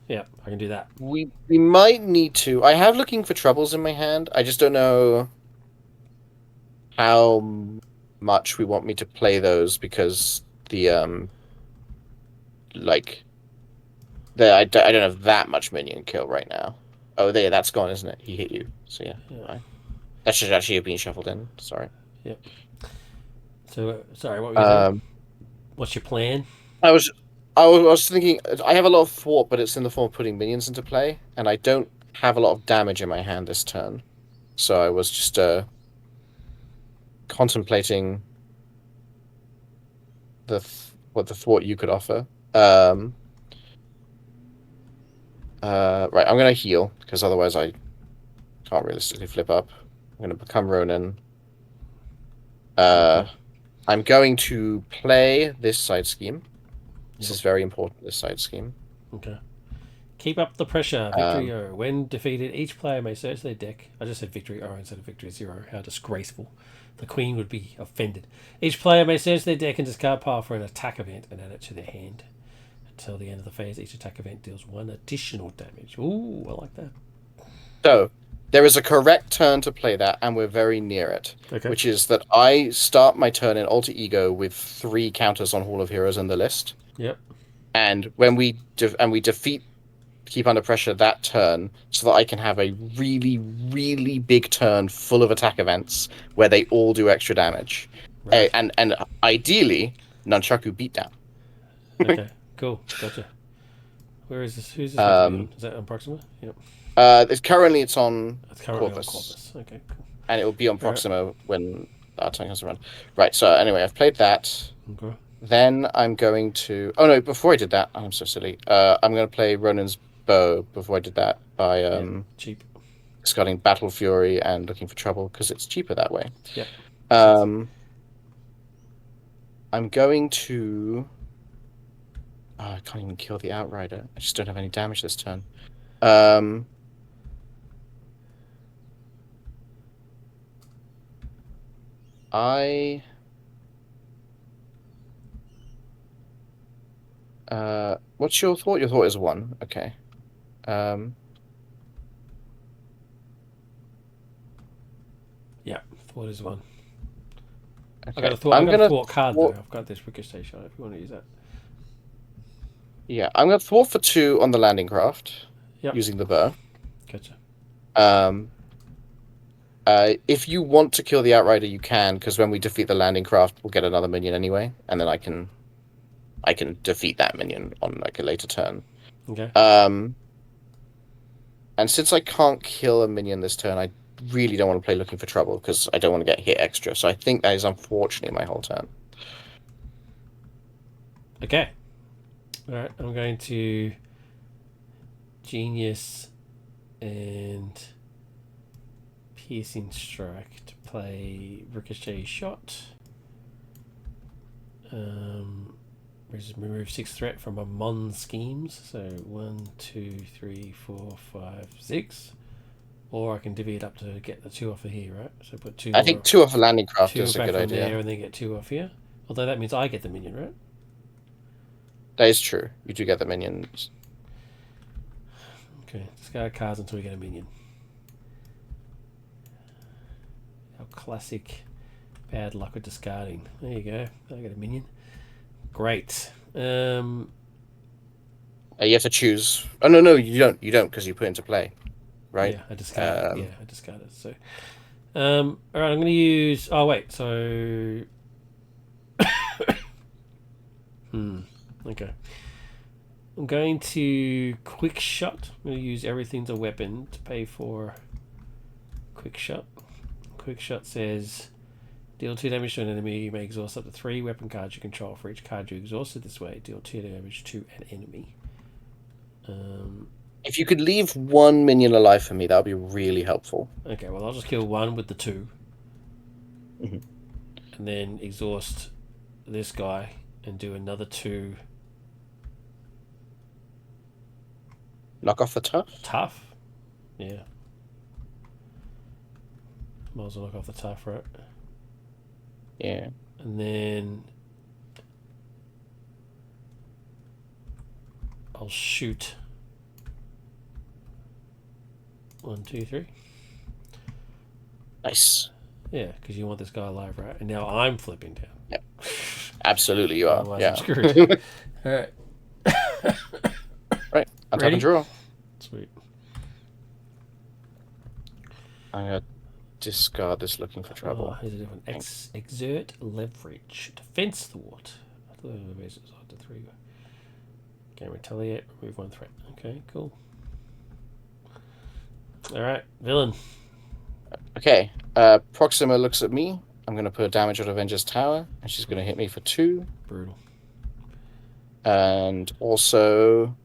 Yeah, I can do that. We might need to. I have looking for troubles in my hand. I just don't know how much we want me to play those because the I don't have that much minion kill right now. Oh, that's gone, isn't it? He hit you. So yeah. That should actually have been shuffled in. Sorry. Yep. So sorry, what were you saying? What's your plan? I was thinking I have a lot of thwart, but it's in the form of putting minions into play, and I don't have a lot of damage in my hand this turn. So I was just contemplating what the thwart you could offer. Right, I'm gonna heal because otherwise I can't realistically flip up. I'm gonna become Ronin. Okay. I'm going to play this side scheme. This is very important, this side scheme. Okay. Keep up the pressure. Victory O. When defeated, each player may search their deck. I just said Victory O instead of Victory 0. How disgraceful. The Queen would be offended. Each player may search their deck and discard pile for an attack event and add it to their hand. Until the end of the phase, each attack event deals 1 additional damage. Ooh, I like that. So, there is a correct turn to play that, and we're very near it. Okay. Which is that I start my turn in Alter Ego with 3 counters on Hall of Heroes in the list. Yep. And when we defeat Keep Under Pressure that turn, so that I can have a really, really big turn full of attack events where they all do extra damage. Right. And ideally, Nunchaku Beatdown. Okay, cool. Gotcha. Where is this? Who's this? On? Is that on Proxima? Yep. Currently it's on currently Corvus. on Corvus. Okay, cool. And it will be on Proxima when our turn comes around. Right, so anyway, I've played that. Okay. Then I'm going to... Oh no, before I did that, I'm so silly. I'm going to play Ronin's Bow before I did that by cheap. discarding Battle Fury and looking for trouble, because it's cheaper that way. Yep. I'm going to... Oh, I can't even kill the Outrider. I just don't have any damage this turn. I what's your thought? Your thought is 1. Okay. Yeah, thought is 1. I got Okay. a thought. I I'm got a gonna thought card though. thought, I've got this ricochet shot. If you want to use that. yeah, I'm gonna thought for 2 on the landing craft Yep. using the bow. Gotcha. If you want to kill the Outrider, you can, because when we defeat the landing craft, we'll get another minion anyway, and then I can defeat that minion on like a later turn. Okay. And since I can't kill a minion this turn, I really don't want to play Looking for Trouble because I don't want to get hit extra. So I think that is unfortunately my whole turn. Okay. All right. I'm going to Genius and Piercing Strike to play Ricochet Shot. Remove 6 threat from a Mon schemes. So 1, 2, 3, 4, 5, 6. Or I can divvy it up to get the 2 off of here, right? So put 2. I think 2 off a landing craft 2 is a back good from idea. there and then get 2 off here. Although that means I get the minion, right? That is true. You do get the minions. Okay, discard cards until we get a minion. Our classic bad luck with discarding. There you go. I get a minion. Great. You have to choose. Oh no, you don't. You don't because you put into play, right? Yeah, I discard. I discarded. So, all right. I'm going to use. Oh wait. So, okay. I'm going to quick shot. I'm going to use everything's a weapon to pay for quick shot. Quick shot says deal 2 damage to an enemy. You may exhaust up to 3 weapon cards you control. For each card you exhausted this way, deal 2 damage to an enemy. If you could leave 1 minion alive for me, that would be really helpful. Okay, well I'll just kill 1 with the 2, Mm-hmm. and then exhaust this guy and do another 2. Knock off the tough? Tough? Yeah. Might as well knock off the tough, right? Yeah. And then I'll shoot 1, 2, 3. Nice. Yeah, because you want this guy alive, right? And now I'm flipping down. Yep. Absolutely you are. Otherwise Yeah. I'm screwed. Alright. Right. Attack Ready? and draw. Sweet. I'm gonna discard this Looking for Trouble. Oh, here's a different exert leverage. Defense thwart. I thought it was after 3. Can retaliate, remove 1 threat. Okay, cool. Alright, villain. Okay. Proxima looks at me. I'm gonna put damage on Avenger's Tower, and she's gonna hit me for 2. Brutal. And also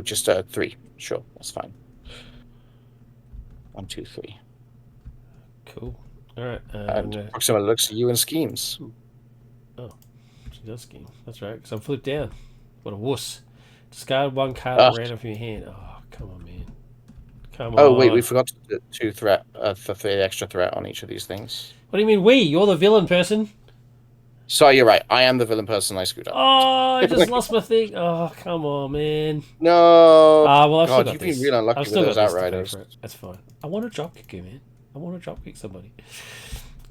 just 3. Sure, that's fine. 1, 2, 3. Cool. Alright. And Proxima looks at you and schemes. Oh, she does scheme. That's right, because I'm flipped down. What a wuss. Discard 1 card at random from your hand. Oh, come on, man. Come on. Oh, wait, we forgot to do 2 threat, for 3 extra threat on each of these things. What do you mean we? You're the villain person. Sorry, you're right. I am the villain person. I screwed up. Oh, I just lost my thing. Oh, come on, man. No. Well, I've still got you've this. been really unlucky I've with still those got this to pay Outriders. for it. That's fine. I want to drop kick you, man. I want to drop kick somebody.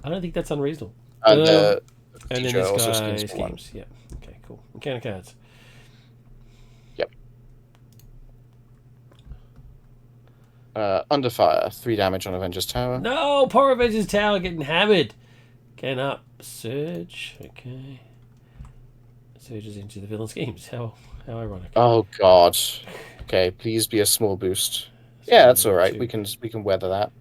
I don't think that's unreasonable. And And then teacher this also guy schemes for 1. schemes. Yeah. Okay, cool. Mechanic cards. Yep. Under fire, 3 damage on Avenger's Tower. No, poor Avenger's Tower getting hammered. Getting up. Surge. Okay. Surges into the villain schemes. How ironic. Oh god. Okay, please be a small boost. Yeah, that's all right. We can weather that.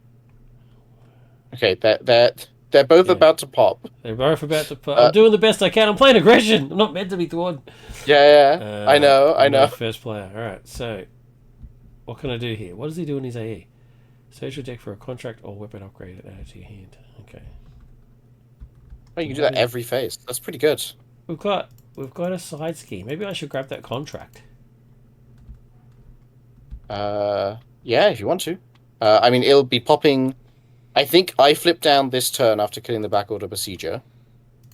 Okay, they're both about to pop. They're both about to pop. I'm doing the best I can. I'm playing aggression. I'm not meant to be thwarted. Yeah. I know. I'm first player. All right. So, what can I do here? What does he do in his AE? Search your deck for a contract or weapon upgrade and add it to your hand. Okay. Oh, you can do that every phase. That's pretty good. We've got a side scheme. Maybe I should grab that contract. Yeah, if you want to. I mean, it'll be popping. I think I flip down this turn after killing the Black Order Besieger,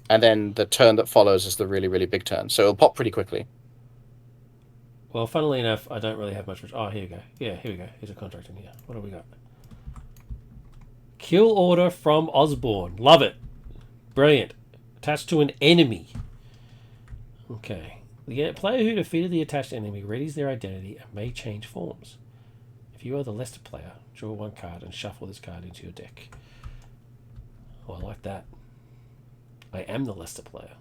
and then the turn that follows is the really, really big turn. So it'll pop pretty quickly. Well, funnily enough, I don't really have much. Oh, here we go. Yeah, here we go. Here's a contract in here. What have we got? Kill order from Osborne. Love it. Brilliant. Attached to an enemy. Okay. The player who defeated the attached enemy readies their identity and may change forms. If you are the Leicester player, draw one card and shuffle this card into your deck. Oh, I like that. I am the Leicester player.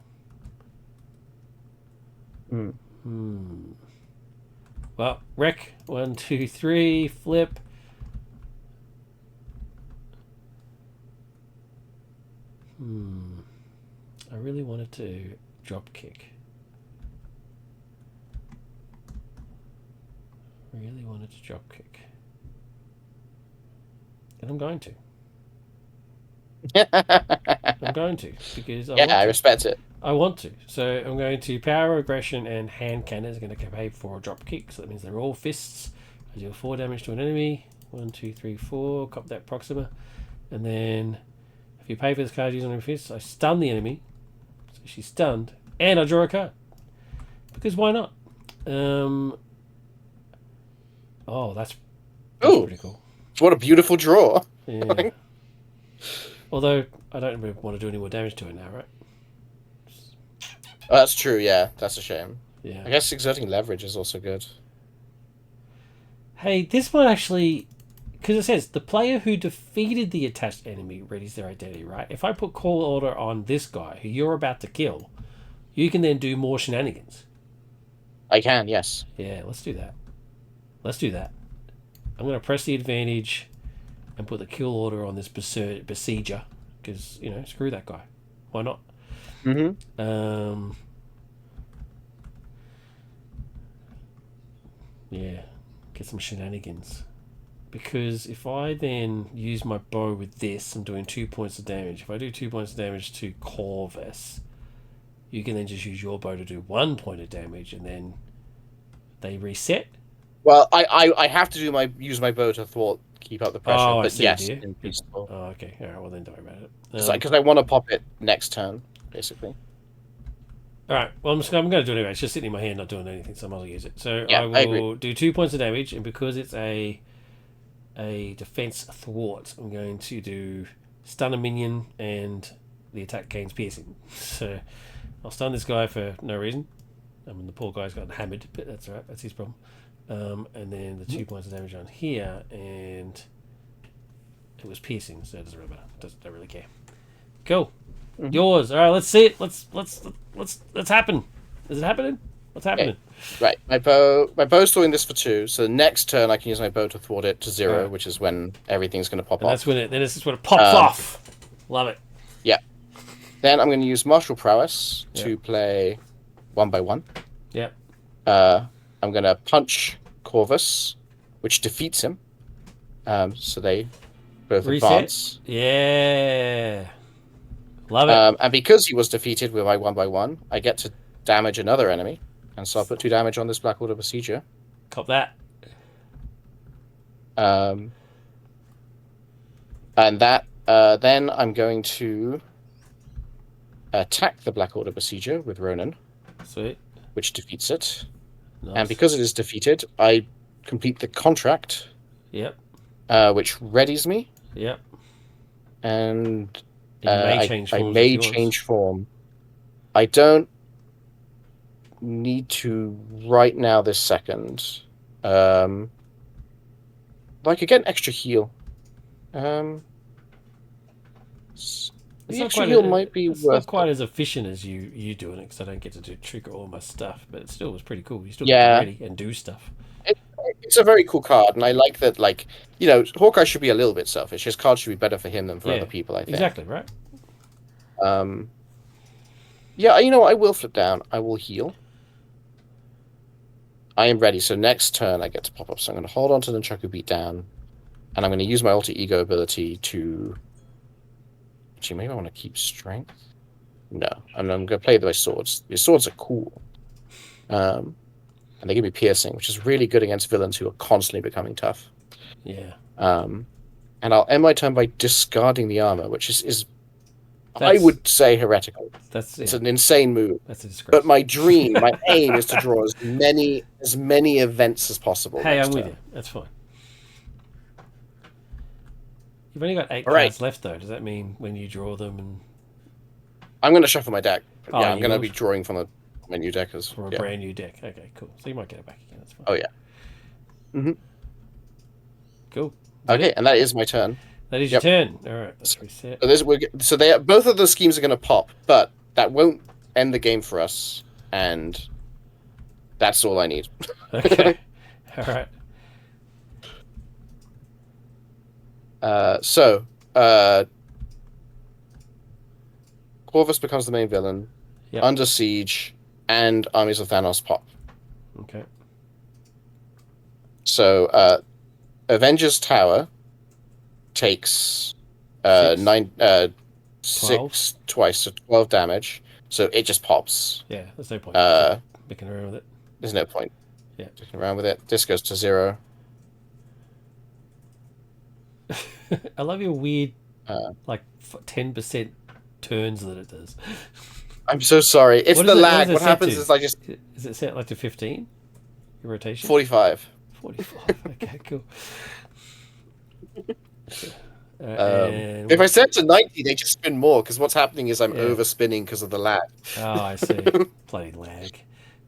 Well, wreck. 1, 2, 3. Flip. I really wanted to drop kick. Really wanted to drop kick. And I'm going to. I'm going to because I respect it. I want to. So I'm going to power aggression and hand cannon is going to pay for a drop kick. So that means they're all fists. I deal 4 damage to an enemy. 1, 2, 3, 4. Cop that Proxima. And then if you pay for this card using a fist, I stun the enemy. So she's stunned. And I draw a card. Because why not? Oh, that's pretty cool. What a beautiful draw. Yeah. Although, I don't really want to do any more damage to it now, right? Oh, that's true, yeah. That's a shame. Yeah. I guess exerting leverage is also good. Hey, this one actually... Because it says, the player who defeated the attached enemy readies their identity, right? If I put call order on this guy, who you're about to kill, you can then do more shenanigans. I can, yes. Yeah, let's do that. Let's do that. I'm going to press the advantage and put the kill order on this besieger. Because, screw that guy. Why not? Yeah, get some shenanigans. Because if I then use my bow with this, I'm doing 2 points of damage. If I do 2 points of damage to Corvus, you can then just use your bow to do 1 point of damage, and then they reset. Well, I have to use my bow to keep up the pressure. Oh, but I see, yes, in peaceful. Oh, okay. All right. Well, then don't worry about it. Because I want to pop it next turn, basically. All right. Well, I'm going to do it anyway. It's just sitting in my hand, not doing anything, so I might as well use it. So yeah, I will do 2 points of damage, and because it's a defense thwart, I'm going to do stun a minion, and the attack gains piercing. So I'll stun this guy for no reason. I mean, the poor guy's got hammered, but that's all right. That's his problem. And then the 2 points of damage on here, and it was piercing, so it doesn't really matter. Don't really care. Cool. Yours. All right. Let's see it. Let's happen. Is it happening? What's happening? Okay. Right. My bow's doing this for 2. So the next turn I can use my bow to thwart it to 0, which is when everything's going to pop off. That's when this is when it pops off. Love it. Yeah. Then I'm going to use martial prowess to play 1 by 1. Yep. I'm going to punch Corvus, which defeats him. So they both advance. Yeah. Love it. And because he was defeated with my 1 by 1, I get to damage another enemy. And so I'll put 2 damage on this Black Order Besieger. Cop that. And that then I'm going to attack the Black Order Besieger with Ronin. Sweet. Which defeats it. Nice. And because it is defeated, I complete the contract. Yep. Which readies me. Yep. And I may change form. I don't need to right now this second. I could get an extra heal. The extra heal might be worth. It's not quite as efficient as you doing it, because I don't get to trigger all my stuff, but it still was pretty cool. You still get ready and do stuff. It's a very cool card, and I like that. Hawkeye should be a little bit selfish. His card should be better for him than for other people, I think. Exactly, right? Yeah, I will flip down. I will heal. I am ready. So next turn, I get to pop up. So I'm going to hold on to the Nunchaku Beat Down, and I'm going to use my alter ego ability to. Actually, maybe I want to keep strength. No, I'm going to play my swords. Your swords are cool. And they give me piercing, which is really good against villains who are constantly becoming tough. Yeah. And I'll end my turn by discarding the armor, which is I That's would say heretical. that's It's yeah, an insane move. that's a disgrace. But my dream, my aim, is to draw as many events as possible Hey, next I'm with turn. you. That's fine. You've only got 8 All right. cards left, though. Does that mean when you draw them and I'm going to shuffle my deck. Oh, Yeah, I'm you going to will? be drawing from the menu deck as for a yeah. brand new deck? Okay, cool. So you might get it back again. That's fine. Oh yeah. Mm-hmm. Cool. Okay, and that is my turn. That is your turn. All right, let's reset. So they both of the schemes are going to pop, but that won't end the game for us, and that's all I need. Okay. All right. Corvus becomes the main villain. Yep. Under Siege and Armies of Thanos pop. Okay. So Avengers Tower takes Six. 6 twice, so 12 damage. So it just pops. Yeah, there's no point picking around with it. There's no point. Yeah. Sticking around with it. This goes to 0. I love your weird, 10% turns that it does. I'm so sorry. It's the lag. What happens to? is I just... Is it set like to 15? Your rotation? 45. 45. Okay, cool. If I set to 90, they just spin more, because what's happening is I'm overspinning because of the lag. Oh, I see. Bloody lag.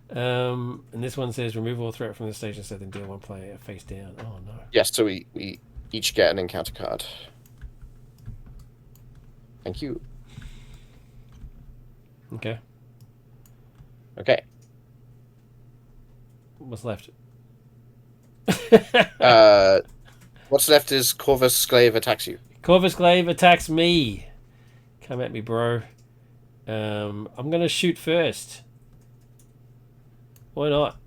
And this one says remove all threat from the station set and deal one player face down. Oh, no. Yes, so we each get an encounter card. Thank you. Okay. Okay. What's left? What's left is Corvus Glaive attacks you. Corvus Glaive attacks me. Come at me, bro. I'm going to shoot first. Why not?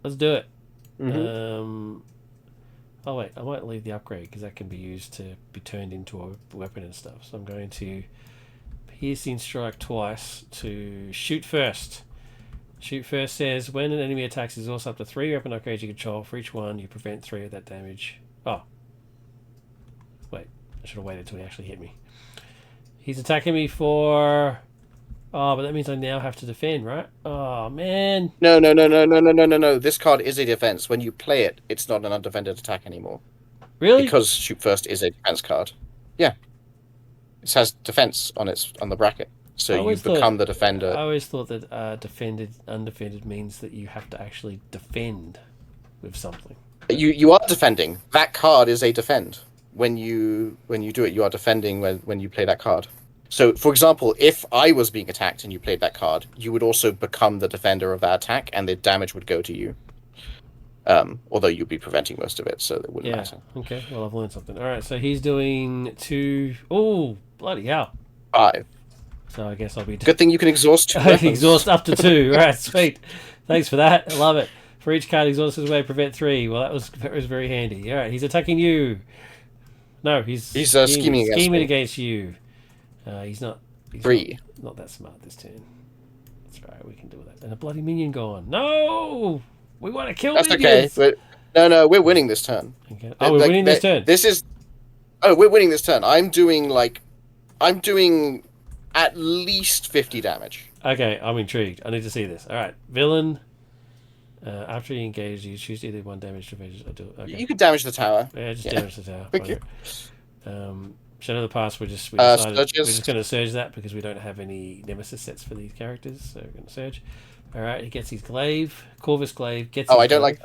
Let's do it. Mm-hmm. Oh, wait. I might leave the upgrade because that can be used to be turned into a weapon and stuff. So I'm going to piercing strike twice to shoot first. Shoot first says when an enemy attacks, exhaust up to 3 weapon upgrades you control. For each one, you prevent 3 of that damage. Oh. Wait. I should have waited till he actually hit me. He's attacking me for... Oh, but that means I now have to defend, right? Oh, man. No. This card is a defense. When you play it, it's not an undefended attack anymore. Really? Because Shoot First is a defense card. Yeah. It has defense on the bracket. So you become the defender. I always thought that undefended means that you have to actually defend with something. You are defending. That card is a defend. When you do it, you are defending when you play that card. So, for example, if I was being attacked and you played that card, you would also become the defender of that attack, and the damage would go to you. Although you'd be preventing most of it, so it wouldn't matter. Okay, well, I've learned something. All right, so he's doing 2... Oh, bloody hell. 5. So I guess I'll be... Good thing you can exhaust 2 weapons. Exhaust up to 2. All right, sweet. Thanks for that. I love it. For each card, exhaust his way, prevent 3. Well, that was very handy. All right, he's attacking you. No, he's scheming against you. He's not 3. Not that smart this turn. That's right, we can do that. And a bloody minion gone. No! We want to kill minions! Okay. No, we're winning this turn. Okay. Oh, we're winning this turn? We're winning this turn. I'm doing at least 50 damage. Okay, I'm intrigued. I need to see this. All right, villain. After you engage, you choose either 1 damage to advantage. Okay. You could damage the tower. Yeah, just damage the tower. Okay. Shadow of the Past, we're just going to surge that because we don't have any nemesis sets for these characters, so we're going to surge. All right, he gets his glaive, Corvus Glaive. I don't like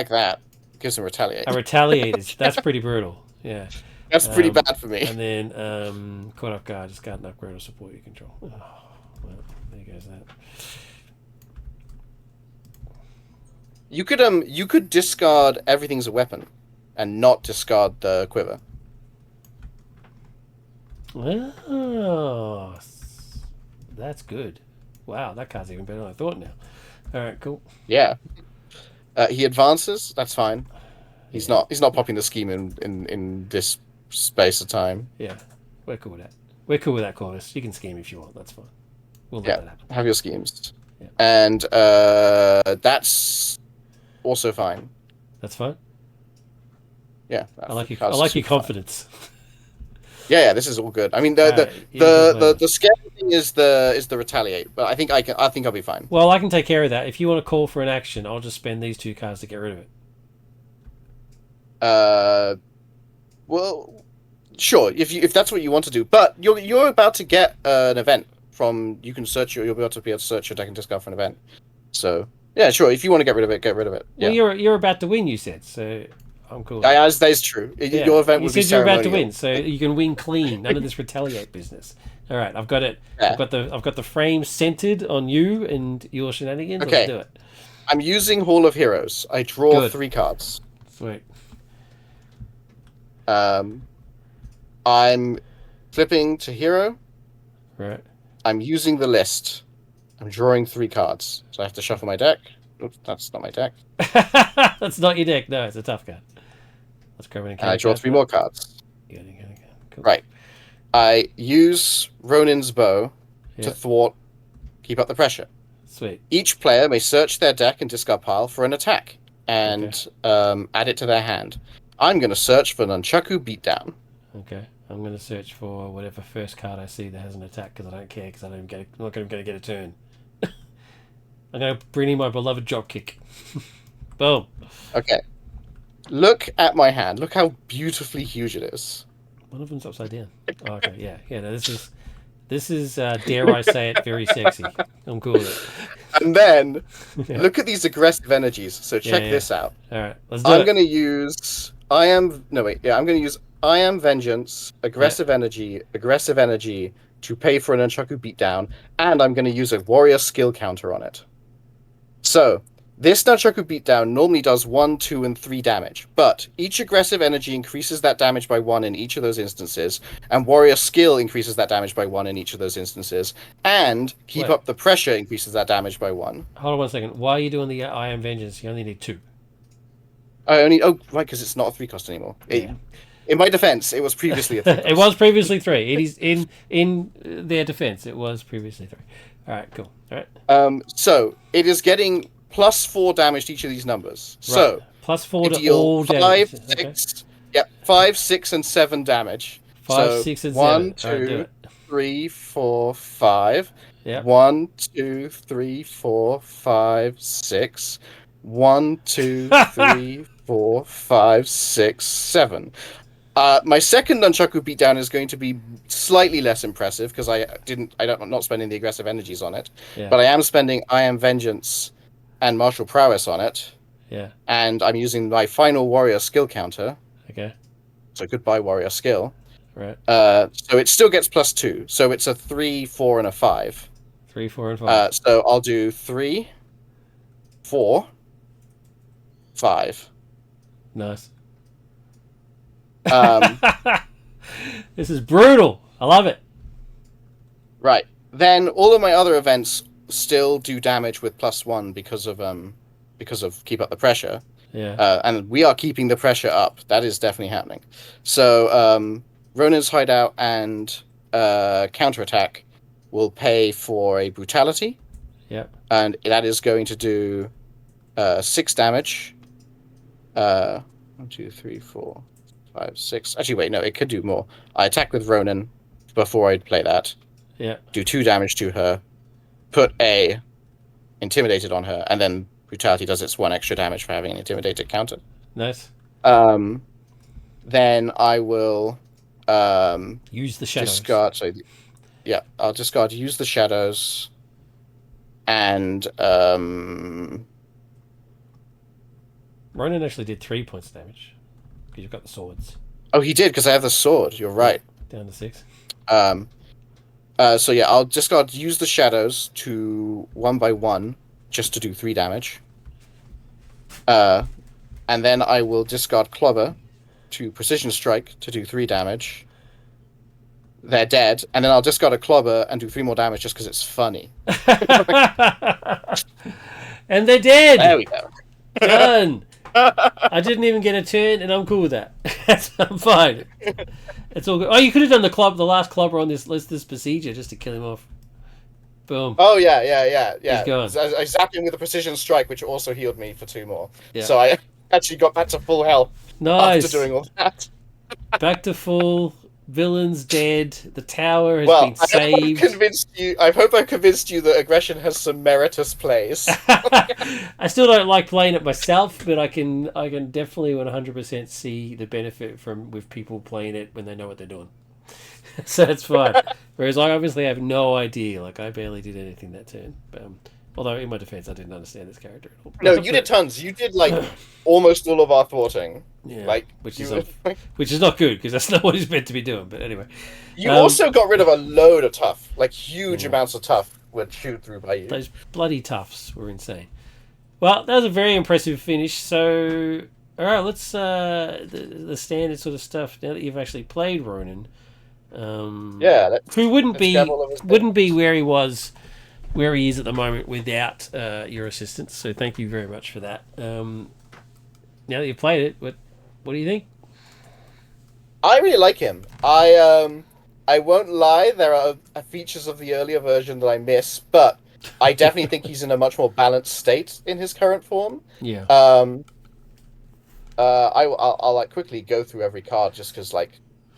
that. It gives him retaliate. A retaliate that's pretty brutal. Yeah. That's pretty bad for me. And then caught off guard, just got an upgrade or support you control. Oh, well, there goes that. You could discard everything as a weapon, and not discard the quiver. Oh, that's good. Wow, that card's even better than I thought now. All right, cool. Yeah. He advances. That's fine. He's not popping the scheme in this space of time. Yeah, we're cool with that. We're cool with that, Corvus. You can scheme if you want. That's fine. We'll let that happen. Have your schemes. Yeah. And that's also fine. That's fine. Yeah, I like you. I cards are like your super fun. confidence. Yeah, this is all good. I mean, You can play the scary thing is the retaliate, but I think I think I'll be fine. Well, I can take care of that. If you want to call for an action, I'll just spend these 2 cards to get rid of it. Uh, well, sure, if that's what you want to do, but you're about to get an event from you can search you'll be able to search your deck and discard for an event. So yeah, sure. If you want to get rid of it, get rid of it. Well, Yeah, you're about to win. You said so. I'm cool. With as that is true. yeah, Your event you would be said you're about to ceremonial. win, so you can win clean. None of this retaliate business. All right, I've got it. Yeah. I've got the frame centered on you and your shenanigans. Let's Okay. do it. I'm using Hall of Heroes. I draw Good. 3 cards. Sweet. I'm flipping to hero. Right. I'm using the list. I'm drawing 3 cards. So I have to shuffle my deck. Oops, that's not my deck. That's not your deck. No, it's a tough card. Let's go in and And I draw 3 more cards. Good. Cool. Right. I use Ronin's bow Yeah. to thwart, keep up the pressure. Sweet. Each player may search their deck and discard pile for an attack and add it to their hand. I'm going to search for Nunchaku Beatdown. Okay. I'm going to search for whatever first card I see that has an attack because I don't care because I'm not going to get a turn. I'm going to bring in my beloved Dropkick. Boom. Okay. Look at my hand. Look how beautifully huge it is. One of them's upside down. Oh, okay, yeah. No, this is dare I say it, very sexy. I'm cool with it. And then Yeah. look at these aggressive energies. So check this out. All right, let's do I'm it. going to use I'm going to use I Am Vengeance, aggressive energy to pay for an Nunchaku Beatdown, and I'm going to use a warrior skill counter on it. So this Nunchaku Beatdown normally does 1, 2, and 3 damage, but each aggressive energy increases that damage by 1 in each of those instances, and warrior skill increases that damage by 1 in each of those instances, and keep up the pressure increases that damage by 1. Hold on 1 second. Why are you doing the I Am Vengeance? You only need 2. Right, because it's not a 3 cost anymore. In my defense, it was previously a 3 cost. It was previously 3. It is in their defense. It was previously 3. All right, cool. All right. So it is getting +4 damage to each of these numbers. Right. So +4 to all damage. 5, 6, okay. 5, 6, and 7 damage. 5, 6, and 1, 7. 2, 3, 4, 5. Yeah. 1, 2, 3, 4, 5, 6. 1, 2, 3, 4, 5, 6, 7. My second Nunchaku Beatdown is going to be slightly less impressive because I'm not spending the aggressive energies on it, but I am spending I Am Vengeance and Martial Prowess on it. Yeah. And I'm using my final warrior skill counter. Okay. So goodbye warrior skill. Right. So it still gets +2. So it's a 3, 4, and a 5. 3, 4, and 5. So I'll do 3, 4, 5. Nice. This is brutal. I love it. Right. Then all of my other events still do damage with +1 because of keep up the pressure. Yeah. And we are keeping the pressure up. That is definitely happening. So Ronin's Hideout and counterattack will pay for a brutality. Yep. And that is going to do 6 damage. 1, 2, 3, 4, 5, 6. Actually, wait, no, it could do more. I attack with Ronin before I play that. Yeah. Do 2 damage to her. Put a intimidated on her, and then brutality does its 1 extra damage for having an intimidated counter. Nice. Then I will use the shadows. Discard. So, yeah, I'll discard. Use the shadows, and Ronin actually did 3 points of damage because you've got the swords. Oh, he did because I have the sword. You're right. Down to 6. So yeah, I'll discard. Use the shadows to 1 by 1 just to do 3 damage. And then I will discard Clobber to Precision Strike to do 3 damage. They're dead, and then I'll discard a Clobber and do 3 more damage just because it's funny. And they're dead! There we go. Done! I didn't even get a turn, and I'm cool with that. I'm fine. It's all good. Oh, you could have done the last Clobber on this procedure just to kill him off. Boom. Oh, yeah. He's gone. I zapped him with a Precision Strike, which also healed me for 2 more. Yeah. So actually got back to full health after Nice. doing all that. Back to full. Villain's dead. The tower has Well, been I hope I've saved. convinced you. I hope I've convinced you that aggression has some meritorious plays. I still don't like playing it myself, but I can definitely 100% see the benefit from with people playing it when they know what they're doing. So it's fine. Whereas I obviously have no idea. Like I barely did anything that turn. Although in my defense, I didn't understand this character at No, all. you did tons. You did like almost all of our thwarting. Yeah, Like you, which is not good because that's not what he's meant to be doing. But anyway, you um, also got rid of a load of tough, like huge yeah, amounts of tough were chewed through by you. those bloody toughs were insane. Well, that was a very impressive finish. So, all right, let's the standard sort of stuff. Now that you've actually played Ronin, Yeah, who wouldn't let's grab be all of his wouldn't things. be where he was, where he is at the moment without your assistance. So, thank you very much for that. Now that you've played it, what do you think? I really like him. I won't lie. There are features of the earlier version that I miss, but I definitely think he's in a much more balanced state in his current form. Yeah, Um, I'll like quickly go through every card just because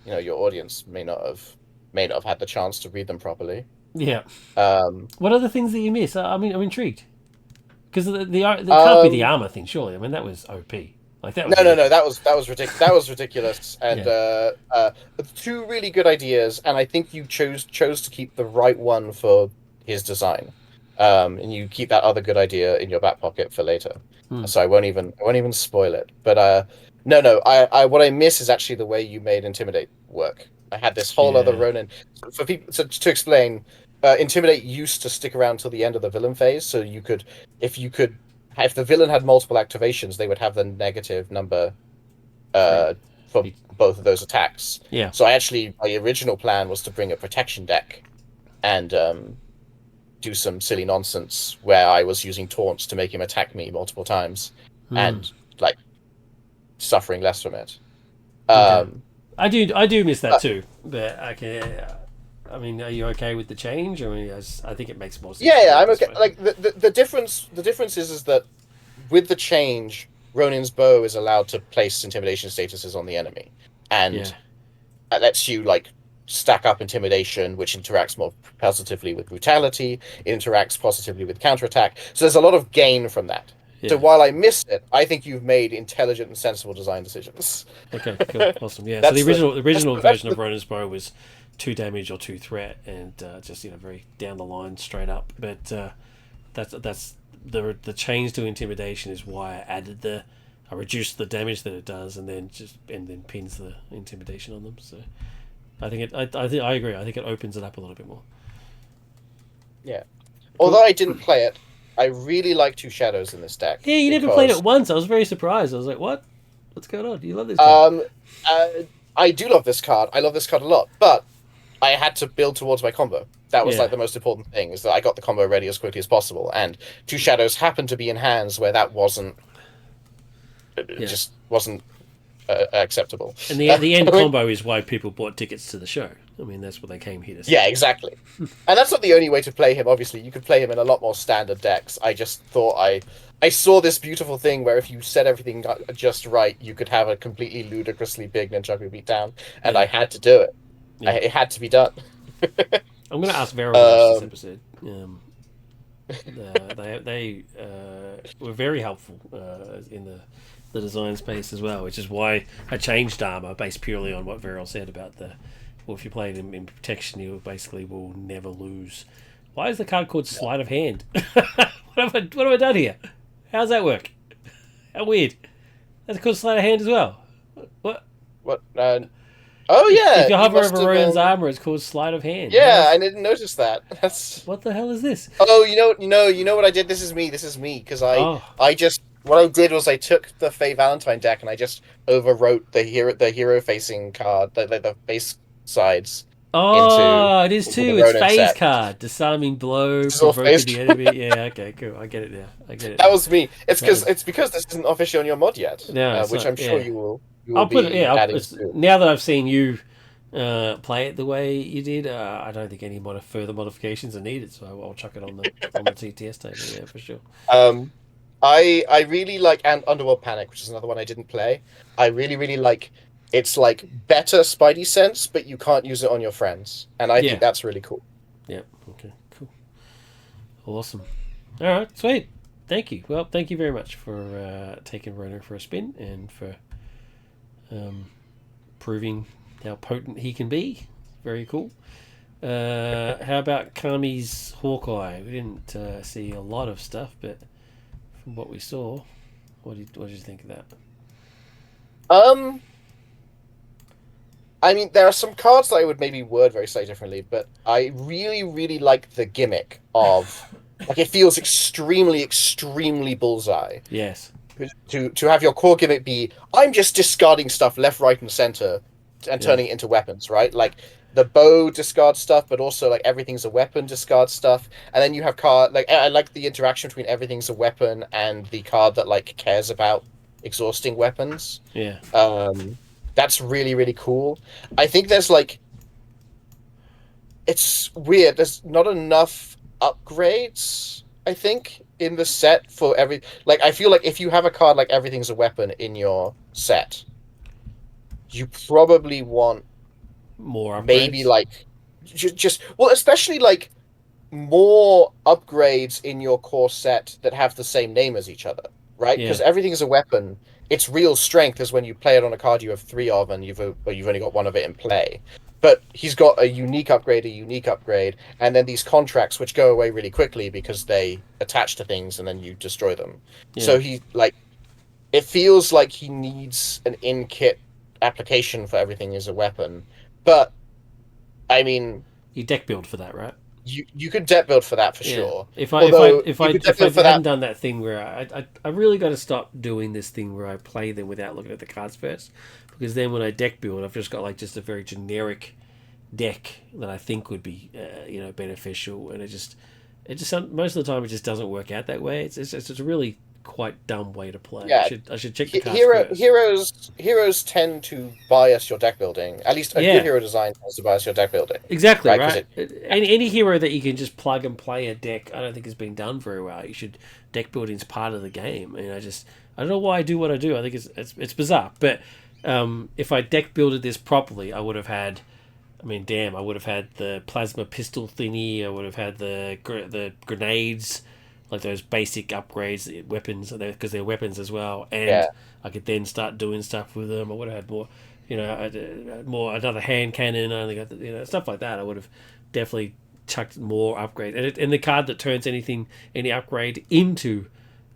your audience may not have had the chance to read them properly. yeah. Um, What are the things that you miss? I mean, I'm intrigued because the can't be the um, armor thing, surely. I mean, that was OP. Like that was no, no, epic. no, that was ridiculous. That was ridiculous, and Yeah, two really good ideas, and I think you chose to keep the right one for his design, and you keep that other good idea in your back pocket for later. hmm. So I won't even spoil it. But no, no, I what I miss is actually the way you made Intimidate work. I had this whole other Yeah, Ronin for people to explain. Intimidate used to stick around till the end of the villain phase, so if you could if the villain had multiple activations, they would have the negative number free. uh, for both of those attacks. Yeah. So my original plan was to bring a protection deck and do some silly nonsense where I was using taunts to make him attack me multiple times Hmm. and like suffering less from it. Okay. Um, I do miss that but too, but I can. I mean, are you okay with the change? I mean, I think it makes more sense yeah, to yeah, do it I'm this okay. way. Like the difference is that with the change, Ronin's bow is allowed to place intimidation statuses on the enemy, Yeah. and that lets you like stack up intimidation, which interacts more positively with brutality. It interacts positively with counterattack. So there's a lot of gain from that. So Yeah. while I miss it, I think you've made intelligent and sensible design decisions. Okay. Cool. Awesome. Yeah. So the that's the original the that's original the, that's version of the Ronin's Bow was 2 damage or 2 threat, and just very down the line, straight up. But that's the change to intimidation is why I reduced the damage that it does, and then pins the intimidation on them. So I think I agree. I think it opens it up a little bit more. yeah. Cool. Although I didn't play it, I really like Two Shadows in this deck Yeah, you never played it because once. I was very surprised. I was like, "What? What's going on? You love this card?" um uh, I do love this card. I love this card a lot, but I had to build towards my combo. That was Yeah, like the most important thing, is that I got the combo ready as quickly as possible. And Two Shadows happened to be in hands where that wasn't it yeah. just wasn't acceptable. And the end combo is why people bought tickets to the show. I mean, that's what they came here to Yeah, see. exactly. And that's not the only way to play him. Obviously, you could play him in a lot more standard decks. I just thought I saw this beautiful thing where if you set everything just right, you could have a completely ludicrously big Ninjago beatdown, and I Yeah, had to do it. yeah. It had to be done. I'm going to ask Vero to watch this Um, episode. They were very helpful in the design space as well, which is why I changed armor based purely on what Vero said about well, if you play him in protection, you basically will never lose. Why is the card called Sleight of Hand? What have I done here? How's that work? How weird. That's called Sleight of Hand as well. What? what? Oh If yeah, you you hover must over have. Ronin's armor, it's called Sleight of Hand. Yeah, I didn't notice that. That's. What the hell is this? Oh, you know what I did. This is me. This is me. Because Oh. I just what I did was I took the Faye Valentine deck and I just overwrote the hero facing card, the face sides into Oh, it is into the too. It's Ronin phase set. card. Disarming blow, This is all provoking face. the enemy. Yeah, okay, cool. I get it now. I get it That now. was me. It's That because was this isn't officially on your mod yet, no, it's which not. I'm sure Yeah, you will I'll put it. be Yeah, adding soon. now that I've seen you play it the way you did, I don't think any further modifications are needed. So I'll chuck it on the TTS table. Yeah, for sure. Um, I really like and Underworld Panic, which is another one I didn't play. I really like it's like better Spidey sense, but you can't use it on your friends, and I think Yeah. that's really cool. Yeah. Okay. Cool. Awesome. All right. Sweet. Thank you. Well, thank you very much for taking Ronin for a spin and for um, proving how potent he can be. Very cool. How about Karmi's Hawkeye? We didn't see a lot of stuff, but from what we saw, what did you think of that? Um, I mean, there are some cards that I would maybe word very slightly differently, but I really like the gimmick of like it feels extremely Bullseye. Yes. To have your core gimmick be I'm just discarding stuff left, right, and center and Yeah. turning it into weapons, right? Like the bow discard stuff, but also like everything's a weapon discard stuff. And then you have card like I like the interaction between everything's a weapon and the card that like cares about exhausting weapons. Yeah. Um that's really cool. I think there's like it's weird. There's not enough upgrades, I think, in the set for every. Like, I feel like if you have a card like Everything's a Weapon in your set, you probably want More maybe upgrades. like well, especially like more upgrades in your core set that have the same name as each other, right? Yeah. Because Everything's a Weapon. Its real strength is when you play it on a card you have three of, and you've only got one of it in play. But he's got a unique upgrade, and then these contracts which go away really quickly because they attach to things and then you destroy them. Yeah. So he like it feels like he needs an in-kit application for Everything as a Weapon. But I mean, You deck build for that, right? you could debt build for that for Yeah. sure. If I if I Although if you I could debt if I build for hadn't that. done that thing where I really got to stop doing this thing where I play them without looking at the cards first, because then when I deck build, I've just got like just a very generic deck that I think would be beneficial, and it just most of the time it just doesn't work out that way. It's a really quite dumb way to play. I Yeah, should I should check the cards first. heroes tend to bias your deck building. At least a good Yeah, hero design tends to bias your deck building, exactly right? Because right. Any hero that you can just plug and play a deck, I don't think has been done very well. You should deck building is part of the game, and I don't know why I do what I do. I think it's bizarre, but if I deck builded this properly, I would have had. I mean, damn! I would have had the plasma pistol thingy. I would have had the grenades, like those basic upgrades, weapons, because they're weapons as well. And yeah, I could then start doing stuff with them. I would have had more, more another hand cannon. I only got stuff like that. I would have definitely chucked more upgrades. And the card that turns any upgrade into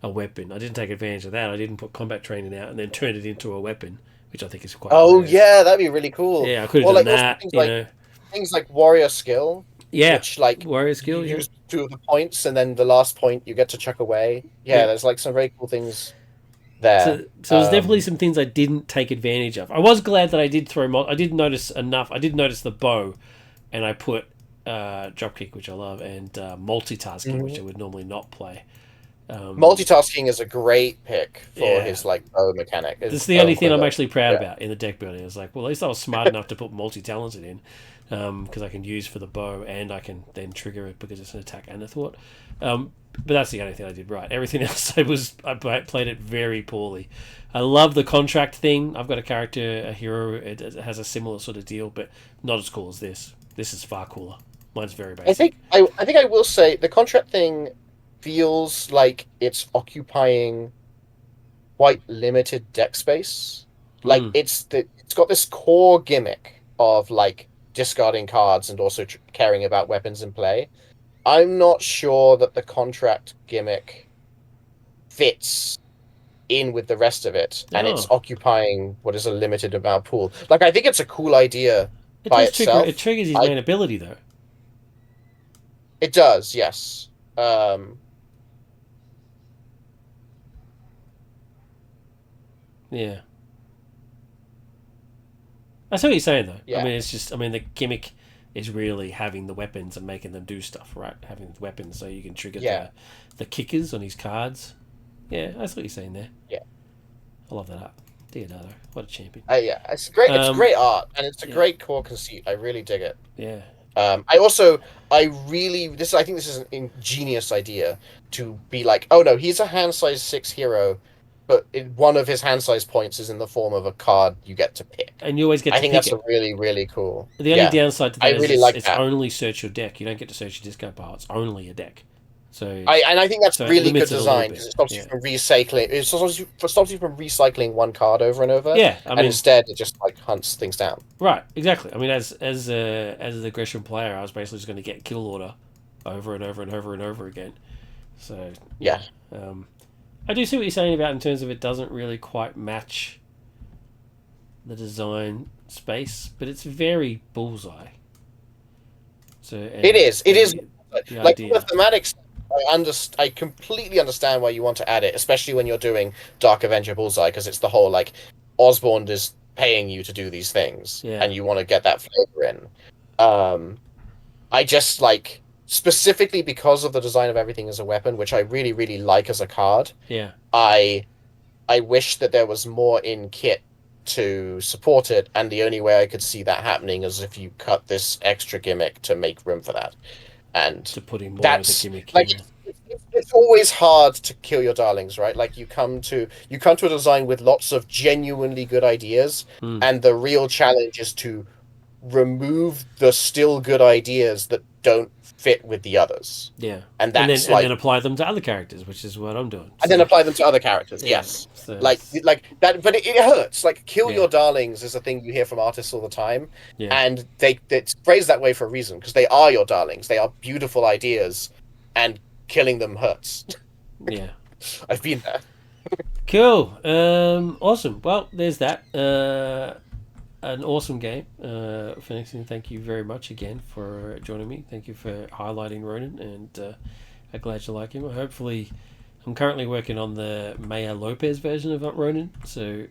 a weapon. I didn't take advantage of that. I didn't put combat training out and then turn it into a weapon, which I think is quite oh hilarious. yeah, that'd be really cool. Yeah, I could have Or done like also that. things like warrior skill, Yeah, which like warrior you skill. Yeah. use two of the points, and then the last point you get to chuck away. Yeah, Yeah. there's like some very cool things there. So there's definitely some things I didn't take advantage of. I was glad that I did throw. I did notice enough. I did notice the bow, and I put dropkick, which I love, and multitasking, which I Mhm. would normally not play. Multitasking is a great pick for Yeah, his like bow mechanic, his this is the bow only and thing I'm quiver. actually proud Yeah. about in the deck building. It's like, well, at least I was smart enough to put multi-talented in, because I can use for the bow and I can then trigger it because it's an attack and a thought. But that's the only thing I did right. Everything else I played it very poorly. I love the contract thing. I've got a character, a hero. It has a similar sort of deal, but not as cool as this. This is far cooler. Mine's very basic. I think I will say the contract thing feels like it's occupying quite limited deck space. Like Mm. it's got this core gimmick of like discarding cards and also caring about weapons in play. I'm not sure that the contract gimmick fits in with the rest of it, and it's Oh, occupying what is a limited amount pool. Like I think it's a cool idea it by does trigger. It itself. triggers his I main ability though. It does, yes. Yeah. I see what you're saying though. I Yeah, mean, it's just. I mean, the gimmick is really having the weapons and making them do stuff, right? Having the weapons so you can trigger yeah, the kickers on his cards. Yeah, I see what you're saying there. yeah. I love that art. Leonardo, what a champion. Yeah, it's great. It's Um, great art, and it's a yeah, great core conceit. I really dig it. yeah. I think this is an ingenious idea to be like, oh no, he's a hand size 6 hero, but one of his hand size points is in the form of a card you get to pick. And you always get I to think pick that's a it. really, really cool. The only Yeah, downside to I that is really like it's that. only search your deck. You don't get to search your discard pile. It's only a deck. So I think that's it really good limits it a little design because bit. it stops you Yeah. from recycling. It stops you from recycling one card over and over, Yeah. I and mean, instead it just like hunts things down. right. Exactly. I mean, as an aggression player, I was basically just going to get kill order over and over and over and over again. So Yeah, yeah. I do see what you're saying about in terms of it doesn't really quite match the design space, but it's very Bullseye. So it is. It and is the like from a idea. thematic. I completely understand why you want to add it, especially when you're doing Dark Avenger Bullseye, because it's the whole like Osborn is paying you to do these things, Yeah. and you want to get that flavor in. Um, I just like specifically because of the design of everything as a weapon, which I really, really like as a card. Yeah. I I wish that there was more in kit to support it, and the only way I could see that happening is if you cut this extra gimmick to make room for that. And To put in more of the that's gimmick. like Yeah. it's always hard to kill your darlings, right? Like you come to a design with lots of genuinely good ideas, Mm. and the real challenge is to remove the still good ideas that don't fit with the others. Yeah. And And then that's like apply them to other characters, which is what I'm doing. and then So apply them to other characters. yeah. Yes. So Like that, but it hurts. Like kill yeah. your darlings is a thing you hear from artists all the time, Yeah. and it's phrased that way for a reason because they are your darlings. They are beautiful ideas, and killing them hurts. Yeah. I've been there. Cool. Awesome. Well, there's that. An awesome game. Phenexian, thank you very much again for joining me. Thank you for highlighting Ronin, and I'm glad you like him. Hopefully, I'm currently working on the Maya Lopez version of Ronin, so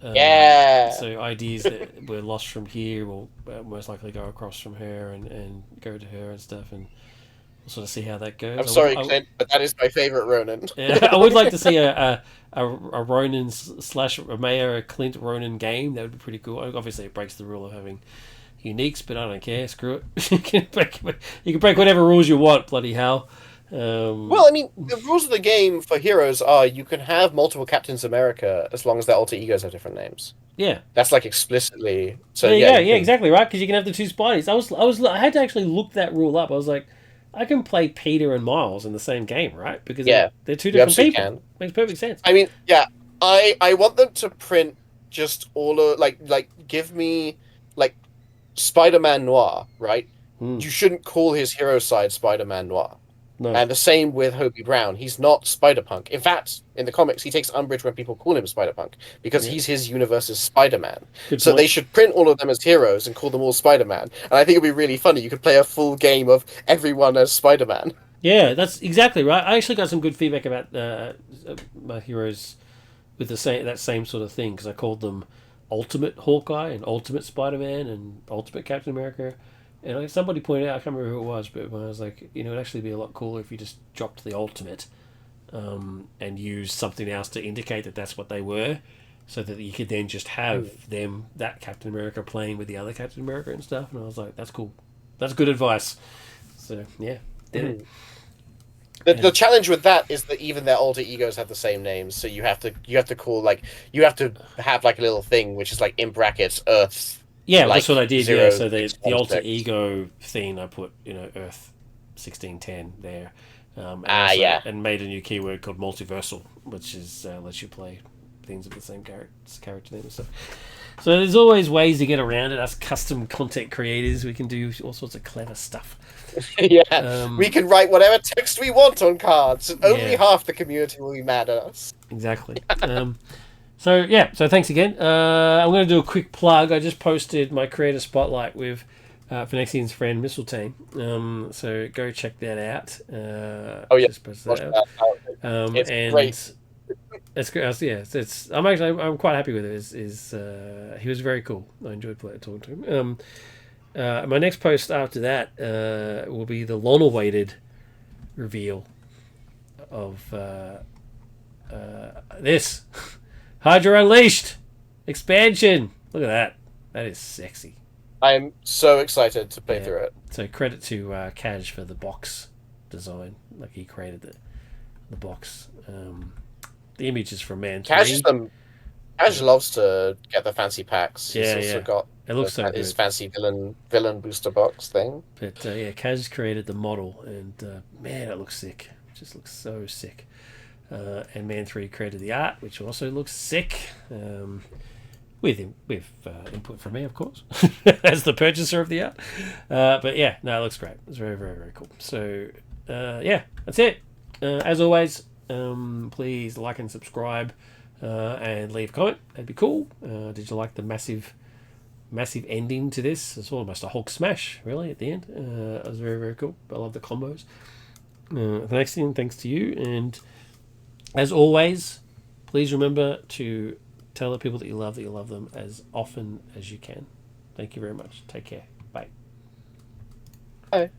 Yeah. so ideas that were lost from here will most likely go across from her and go to her and stuff, and we'll sort of see how that goes. I'm sorry, Clint, but that is my favorite Ronin. Yeah, I would like to see a Ronin slash a Mayor Clint Ronin game. That would be pretty cool. Obviously, it breaks the rule of having uniques, but I don't care. Screw it. You can break whatever rules you want. Bloody hell. Well, I mean, the rules of the game for heroes are you can have multiple Captains America as long as their alter egos have different names. Yeah. That's like explicitly. So There you yeah, go. you Yeah, can. exactly right. Because you can have the two Spideys. I had to actually look that rule up. I was like, I can play Peter and Miles in the same game, right? Because Yeah, they're two you different absolutely people. can. Makes perfect sense. I mean, yeah, I want them to print just all of like give me like Spider-Man Noir, right? Hmm. You shouldn't call his hero side Spider-Man Noir. No. And the same with Hobie Brown. He's not Spider-Punk. In fact, in the comics, he takes umbrage when people call him Spider-Punk because Yeah. he's his universe's Spider-Man. Good So point. they should print all of them as heroes and call them all Spider-Man. And I think it'd be really funny. You could play a full game of everyone as Spider-Man. Yeah, that's exactly right. I actually got some good feedback about my heroes with that same sort of thing because I called them Ultimate Hawkeye and Ultimate Spider Man and Ultimate Captain America. And somebody pointed out, I can't remember who it was, but I was like, it'd actually be a lot cooler if you just dropped the Ultimate and used something else to indicate that that's what they were, so that you could then just have that Captain America playing with the other Captain America and stuff. And I was like, that's cool. That's good advice. So yeah, did it. The challenge with that is that even their alter egos have the same names, so you have to call like you have to have like a little thing which is like in brackets Earth. Yeah, Like that's what I did. zero, Yeah, so the six, one, alter six. ego thing, I put Earth 1610 there, and Yeah. and made a new keyword called multiversal, which is lets you play things with the same character name and stuff. So there's always ways to get around it. Us custom content creators, we can do all sorts of clever stuff. Yeah, we can write whatever text we want on cards, and only Yeah. half the community will be mad at us. Exactly. So thanks again. I'm going to do a quick plug. I just posted my creator spotlight with Phenexian's friend Mistletoe. So go check that out. Oh yeah, just posted watch that that. out. It's And great. it's good. Yeah, I'm quite happy with it. He was very cool. I enjoyed talking to him. My next post after that will be the long-awaited reveal of this Hydra Unleashed expansion. Look at that. That is sexy. I'm so excited to play Yeah. through it. So credit to Kaj for the box design. Like he created the box. The image is from Man Cash is 3. the Cash loves to get the fancy packs. He's Yeah, also yeah. got It looks so his good. fancy villain booster box thing. But yeah, Kaz created the model, and man, it looks sick. It just looks so sick. And Man 3 created the art, which also looks sick. With input from me, of course, as the purchaser of the art. But yeah, no, it looks great. It's very, very, very cool. So yeah, that's it. As always, please like and subscribe and leave a comment. That'd be cool. Did you like the massive ending to this? It's almost a Hulk smash, really, at the end. It was very, very cool. I love the combos. Phenexian, thanks to you. And as always, please remember to tell the people that you love them as often as you can. Thank you very much. Take care. Bye. Bye.